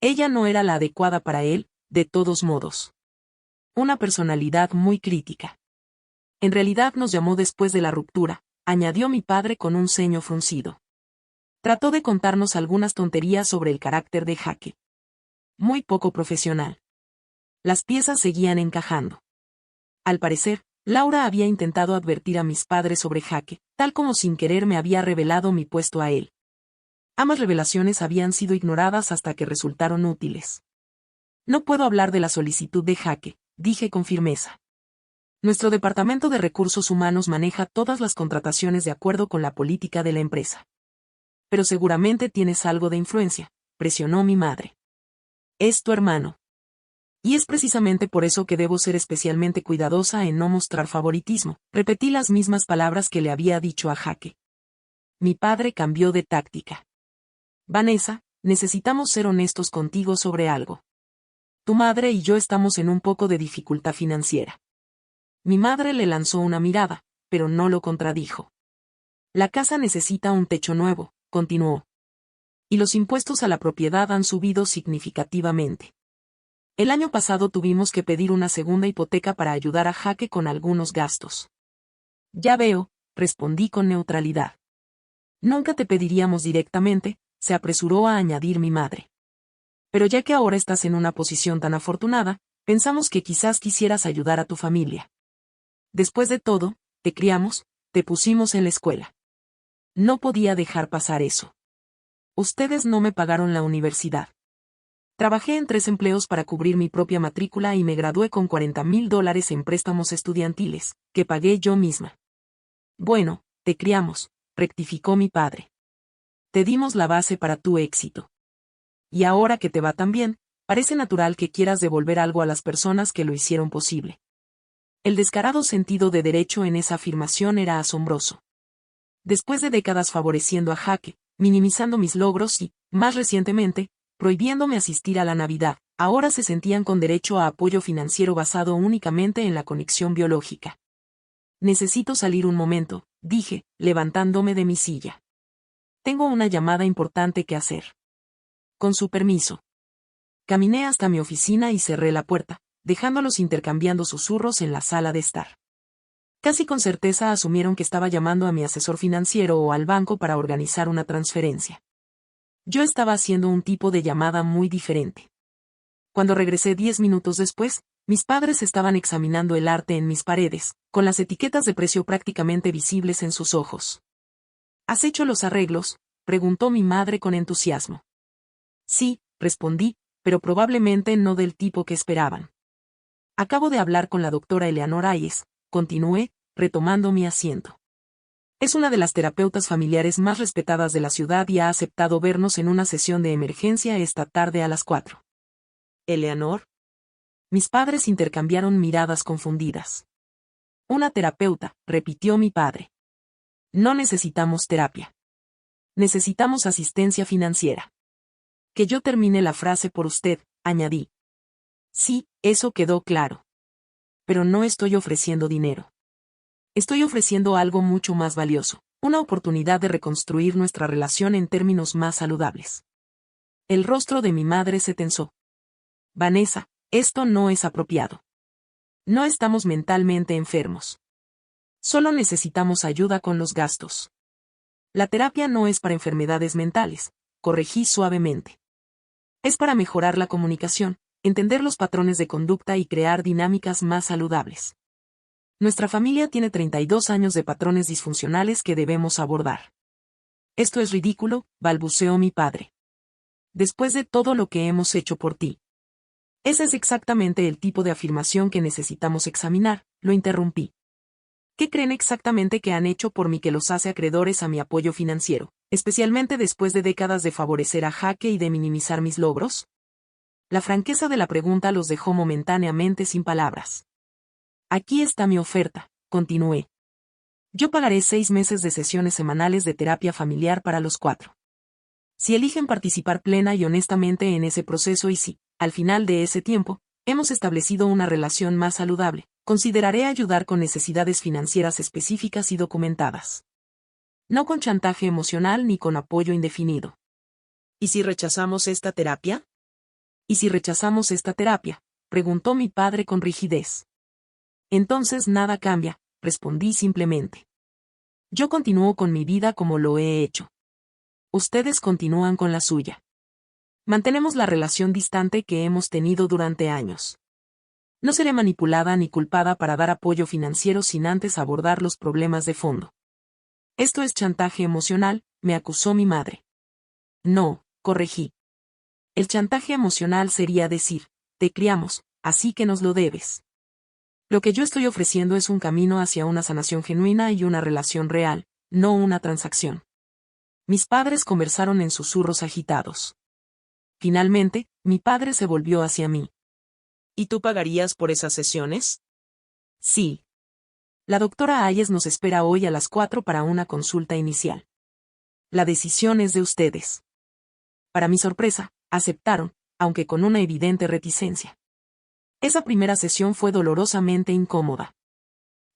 Ella no era la adecuada para él, de todos modos. Una personalidad muy crítica. En realidad nos llamó después de la ruptura, añadió mi padre con un ceño fruncido. Trató de contarnos algunas tonterías sobre el carácter de Jaque. Muy poco profesional. Las piezas seguían encajando. Al parecer, Laura había intentado advertir a mis padres sobre Jaque, tal como sin querer me había revelado mi puesto a él. Ambas revelaciones habían sido ignoradas hasta que resultaron útiles. No puedo hablar de la solicitud de Jaque, dije con firmeza. Nuestro departamento de recursos humanos maneja todas las contrataciones de acuerdo con la política de la empresa. Pero seguramente tienes algo de influencia, presionó mi madre. Es tu hermano. Y es precisamente por eso que debo ser especialmente cuidadosa en no mostrar favoritismo. Repetí las mismas palabras que le había dicho a Jaque. Mi padre cambió de táctica. Vanessa, necesitamos ser honestos contigo sobre algo. Tu madre y yo estamos en un poco de dificultad financiera. Mi madre le lanzó una mirada, pero no lo contradijo. La casa necesita un techo nuevo, continuó. Y los impuestos a la propiedad han subido significativamente. El año pasado tuvimos que pedir una segunda hipoteca para ayudar a Jaque con algunos gastos. Ya veo, respondí con neutralidad. Nunca te pediríamos directamente, se apresuró a añadir mi madre. Pero ya que ahora estás en una posición tan afortunada, pensamos que quizás quisieras ayudar a tu familia. Después de todo, te criamos, te pusimos en la escuela. No podía dejar pasar eso. Ustedes no me pagaron la universidad. Trabajé en 3 empleos para cubrir mi propia matrícula y me gradué con $40,000 en préstamos estudiantiles, que pagué yo misma. Bueno, te criamos, rectificó mi padre. Te dimos la base para tu éxito. Y ahora que te va tan bien, parece natural que quieras devolver algo a las personas que lo hicieron posible. El descarado sentido de derecho en esa afirmación era asombroso. Después de décadas favoreciendo a Jaque, minimizando mis logros y, más recientemente, prohibiéndome asistir a la Navidad, ahora se sentían con derecho a apoyo financiero basado únicamente en la conexión biológica. Necesito salir un momento, dije, levantándome de mi silla. Tengo una llamada importante que hacer. Con su permiso. Caminé hasta mi oficina y cerré la puerta, dejándolos intercambiando susurros en la sala de estar. Casi con certeza asumieron que estaba llamando a mi asesor financiero o al banco para organizar una transferencia. Yo estaba haciendo un tipo de llamada muy diferente. Cuando regresé 10 minutos después, mis padres estaban examinando el arte en mis paredes, con las etiquetas de precio prácticamente visibles en sus ojos. ¿Has hecho los arreglos?, preguntó mi madre con entusiasmo. Sí, respondí, pero probablemente no del tipo que esperaban. Acabo de hablar con la doctora Eleanor Hayes, continué, retomando mi asiento. Es una de las terapeutas familiares más respetadas de la ciudad y ha aceptado vernos en una sesión de emergencia esta tarde a las 4. ¿Eleanor? Mis padres intercambiaron miradas confundidas. Una terapeuta, repitió mi padre. No necesitamos terapia. Necesitamos asistencia financiera. Que yo termine la frase por usted, añadí. Sí, eso quedó claro. Pero no estoy ofreciendo dinero. Estoy ofreciendo algo mucho más valioso, una oportunidad de reconstruir nuestra relación en términos más saludables. El rostro de mi madre se tensó. Vanessa, esto no es apropiado. No estamos mentalmente enfermos. Solo necesitamos ayuda con los gastos. La terapia no es para enfermedades mentales, corregí suavemente. Es para mejorar la comunicación, entender los patrones de conducta y crear dinámicas más saludables. Nuestra familia tiene 32 años de patrones disfuncionales que debemos abordar. Esto es ridículo, balbuceó mi padre. Después de todo lo que hemos hecho por ti. Ese es exactamente el tipo de afirmación que necesitamos examinar, lo interrumpí. ¿Qué creen exactamente que han hecho por mí que los hace acreedores a mi apoyo financiero, especialmente después de décadas de favorecer a Jaque y de minimizar mis logros? La franqueza de la pregunta los dejó momentáneamente sin palabras. Aquí está mi oferta, continué. Yo pagaré 6 meses de sesiones semanales de terapia familiar para los 4. Si eligen participar plena y honestamente en ese proceso y si, al final de ese tiempo, hemos establecido una relación más saludable, consideraré ayudar con necesidades financieras específicas y documentadas. No con chantaje emocional ni con apoyo indefinido. ¿Y si rechazamos esta terapia? ¿Y si rechazamos esta terapia?, preguntó mi padre con rigidez. Entonces nada cambia, respondí simplemente. Yo continúo con mi vida como lo he hecho. Ustedes continúan con la suya. Mantenemos la relación distante que hemos tenido durante años. No seré manipulada ni culpada para dar apoyo financiero sin antes abordar los problemas de fondo. Esto es chantaje emocional, me acusó mi madre. No, corregí. El chantaje emocional sería decir, te criamos, así que nos lo debes. Lo que yo estoy ofreciendo es un camino hacia una sanación genuina y una relación real, no una transacción. Mis padres conversaron en susurros agitados. Finalmente, mi padre se volvió hacia mí. ¿Y tú pagarías por esas sesiones? Sí. La doctora Hayes nos espera hoy a las 4 para una consulta inicial. La decisión es de ustedes. Para mi sorpresa, aceptaron, aunque con una evidente reticencia. Esa primera sesión fue dolorosamente incómoda.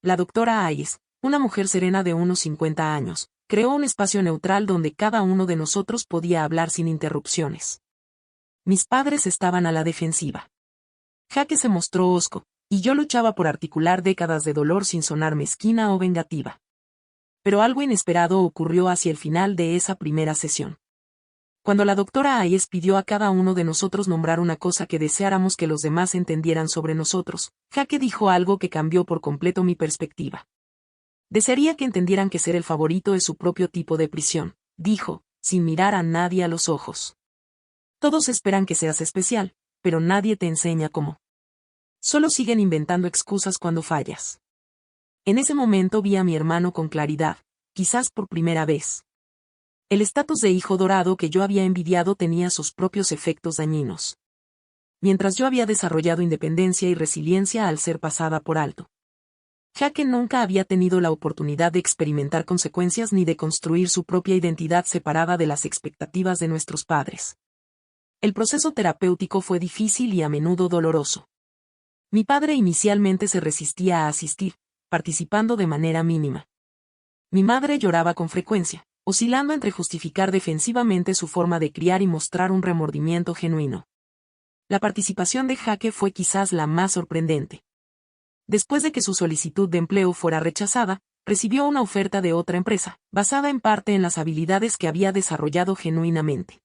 La doctora Hayes, una mujer serena de unos 50 años, creó un espacio neutral donde cada uno de nosotros podía hablar sin interrupciones. Mis padres estaban a la defensiva. Jaque se mostró hosco, y yo luchaba por articular décadas de dolor sin sonar mezquina o vengativa. Pero algo inesperado ocurrió hacia el final de esa primera sesión. Cuando la doctora Hayes pidió a cada uno de nosotros nombrar una cosa que deseáramos que los demás entendieran sobre nosotros, Jaque dijo algo que cambió por completo mi perspectiva. Desearía que entendieran que ser el favorito es su propio tipo de prisión, dijo, sin mirar a nadie a los ojos. Todos esperan que seas especial, pero nadie te enseña cómo. Solo siguen inventando excusas cuando fallas. En ese momento vi a mi hermano con claridad, quizás por primera vez. El estatus de hijo dorado que yo había envidiado tenía sus propios efectos dañinos. Mientras yo había desarrollado independencia y resiliencia al ser pasada por alto. Jake nunca había tenido la oportunidad de experimentar consecuencias ni de construir su propia identidad separada de las expectativas de nuestros padres. El proceso terapéutico fue difícil y a menudo doloroso. Mi padre inicialmente se resistía a asistir, participando de manera mínima. Mi madre lloraba con frecuencia, oscilando entre justificar defensivamente su forma de criar y mostrar un remordimiento genuino. La participación de Jake fue quizás la más sorprendente. Después de que su solicitud de empleo fuera rechazada, recibió una oferta de otra empresa, basada en parte en las habilidades que había desarrollado genuinamente.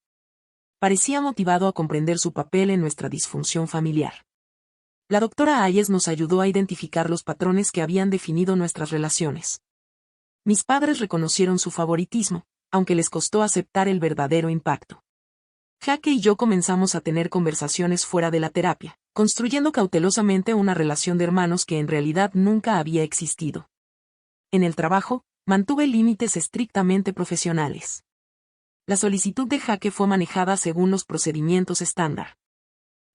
Parecía motivado a comprender su papel en nuestra disfunción familiar. La doctora Hayes nos ayudó a identificar los patrones que habían definido nuestras relaciones. Mis padres reconocieron su favoritismo, aunque les costó aceptar el verdadero impacto. Jake y yo comenzamos a tener conversaciones fuera de la terapia, construyendo cautelosamente una relación de hermanos que en realidad nunca había existido. En el trabajo, mantuve límites estrictamente profesionales. La solicitud de Jake fue manejada según los procedimientos estándar.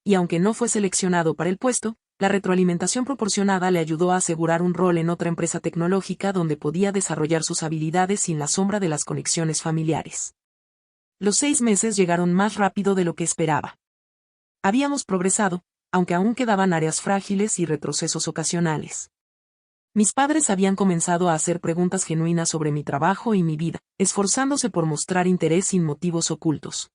Y aunque no fue seleccionado para el puesto, la retroalimentación proporcionada le ayudó a asegurar un rol en otra empresa tecnológica donde podía desarrollar sus habilidades sin la sombra de las conexiones familiares. Los 6 meses llegaron más rápido de lo que esperaba. Habíamos progresado, aunque aún quedaban áreas frágiles y retrocesos ocasionales. Mis padres habían comenzado a hacer preguntas genuinas sobre mi trabajo y mi vida, esforzándose por mostrar interés sin motivos ocultos.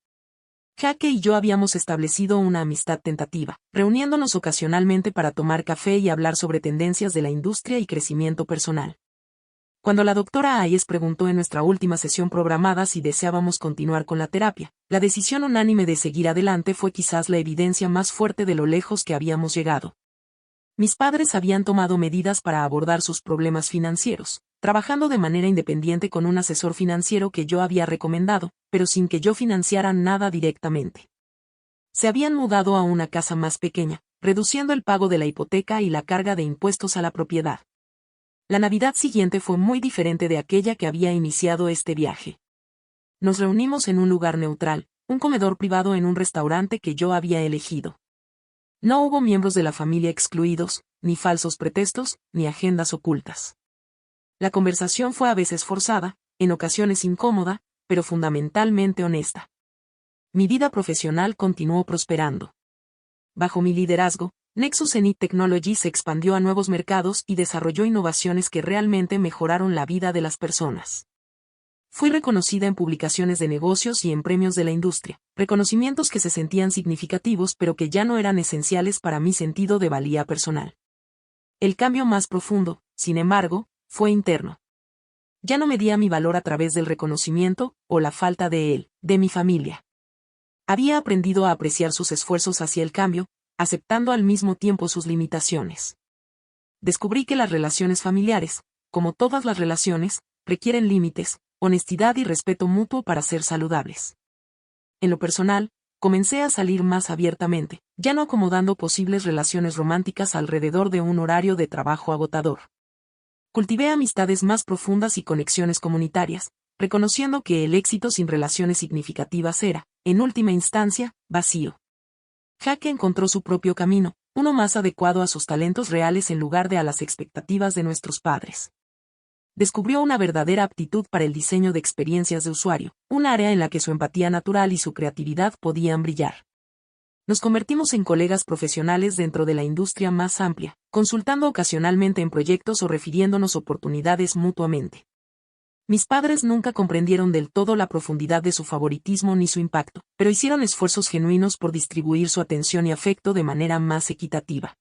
Jake y yo habíamos establecido una amistad tentativa, reuniéndonos ocasionalmente para tomar café y hablar sobre tendencias de la industria y crecimiento personal. Cuando la doctora Hayes preguntó en nuestra última sesión programada si deseábamos continuar con la terapia, la decisión unánime de seguir adelante fue quizás la evidencia más fuerte de lo lejos que habíamos llegado. Mis padres habían tomado medidas para abordar sus problemas financieros, trabajando de manera independiente con un asesor financiero que yo había recomendado, pero sin que yo financiara nada directamente. Se habían mudado a una casa más pequeña, reduciendo el pago de la hipoteca y la carga de impuestos a la propiedad. La Navidad siguiente fue muy diferente de aquella que había iniciado este viaje. Nos reunimos en un lugar neutral, un comedor privado en un restaurante que yo había elegido. No hubo miembros de la familia excluidos, ni falsos pretextos, ni agendas ocultas. La conversación fue a veces forzada, en ocasiones incómoda, pero fundamentalmente honesta. Mi vida profesional continuó prosperando. Bajo mi liderazgo, Nexus Zenith Technology se expandió a nuevos mercados y desarrolló innovaciones que realmente mejoraron la vida de las personas. Fui reconocida en publicaciones de negocios y en premios de la industria, reconocimientos que se sentían significativos pero que ya no eran esenciales para mi sentido de valía personal. El cambio más profundo, sin embargo, fue interno. Ya no medía mi valor a través del reconocimiento, o la falta de él, de mi familia. Había aprendido a apreciar sus esfuerzos hacia el cambio, aceptando al mismo tiempo sus limitaciones. Descubrí que las relaciones familiares, como todas las relaciones, requieren límites, honestidad y respeto mutuo para ser saludables. En lo personal, comencé a salir más abiertamente, ya no acomodando posibles relaciones románticas alrededor de un horario de trabajo agotador. Cultivé amistades más profundas y conexiones comunitarias, reconociendo que el éxito sin relaciones significativas era, en última instancia, vacío. Jake encontró su propio camino, uno más adecuado a sus talentos reales en lugar de a las expectativas de nuestros padres. Descubrió una verdadera aptitud para el diseño de experiencias de usuario, un área en la que su empatía natural y su creatividad podían brillar. Nos convertimos en colegas profesionales dentro de la industria más amplia, consultando ocasionalmente en proyectos o refiriéndonos oportunidades mutuamente. Mis padres nunca comprendieron del todo la profundidad de su favoritismo ni su impacto, pero hicieron esfuerzos genuinos por distribuir su atención y afecto de manera más equitativa.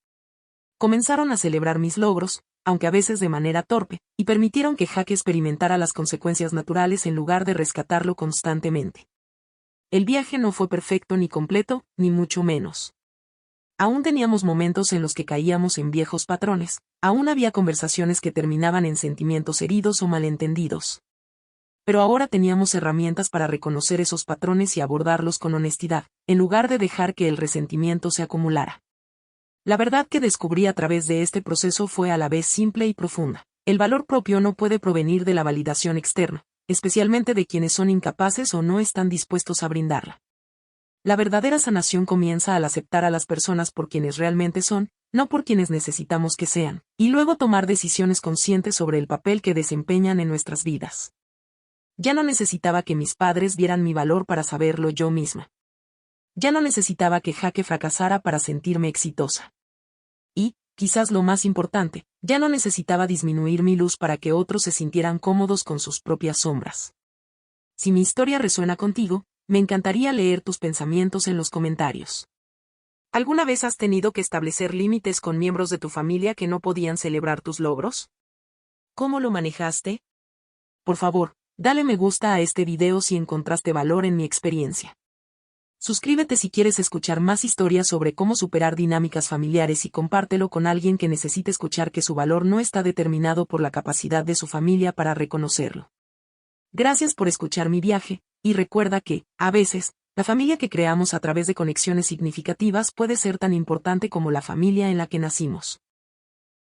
Comenzaron a celebrar mis logros, aunque a veces de manera torpe, y permitieron que Jake experimentara las consecuencias naturales en lugar de rescatarlo constantemente. El viaje no fue perfecto ni completo, ni mucho menos. Aún teníamos momentos en los que caíamos en viejos patrones, aún había conversaciones que terminaban en sentimientos heridos o malentendidos. Pero ahora teníamos herramientas para reconocer esos patrones y abordarlos con honestidad, en lugar de dejar que el resentimiento se acumulara. La verdad que descubrí a través de este proceso fue a la vez simple y profunda. El valor propio no puede provenir de la validación externa, especialmente de quienes son incapaces o no están dispuestos a brindarla. La verdadera sanación comienza al aceptar a las personas por quienes realmente son, no por quienes necesitamos que sean, y luego tomar decisiones conscientes sobre el papel que desempeñan en nuestras vidas. Ya no necesitaba que mis padres vieran mi valor para saberlo yo misma. Ya no necesitaba que Jaque fracasara para sentirme exitosa. Y, quizás lo más importante, ya no necesitaba disminuir mi luz para que otros se sintieran cómodos con sus propias sombras. Si mi historia resuena contigo, me encantaría leer tus pensamientos en los comentarios. ¿Alguna vez has tenido que establecer límites con miembros de tu familia que no podían celebrar tus logros? ¿Cómo lo manejaste? Por favor, dale me gusta a este video si encontraste valor en mi experiencia. Suscríbete si quieres escuchar más historias sobre cómo superar dinámicas familiares y compártelo con alguien que necesite escuchar que su valor no está determinado por la capacidad de su familia para reconocerlo. Gracias por escuchar mi viaje, y recuerda que, a veces, la familia que creamos a través de conexiones significativas puede ser tan importante como la familia en la que nacimos.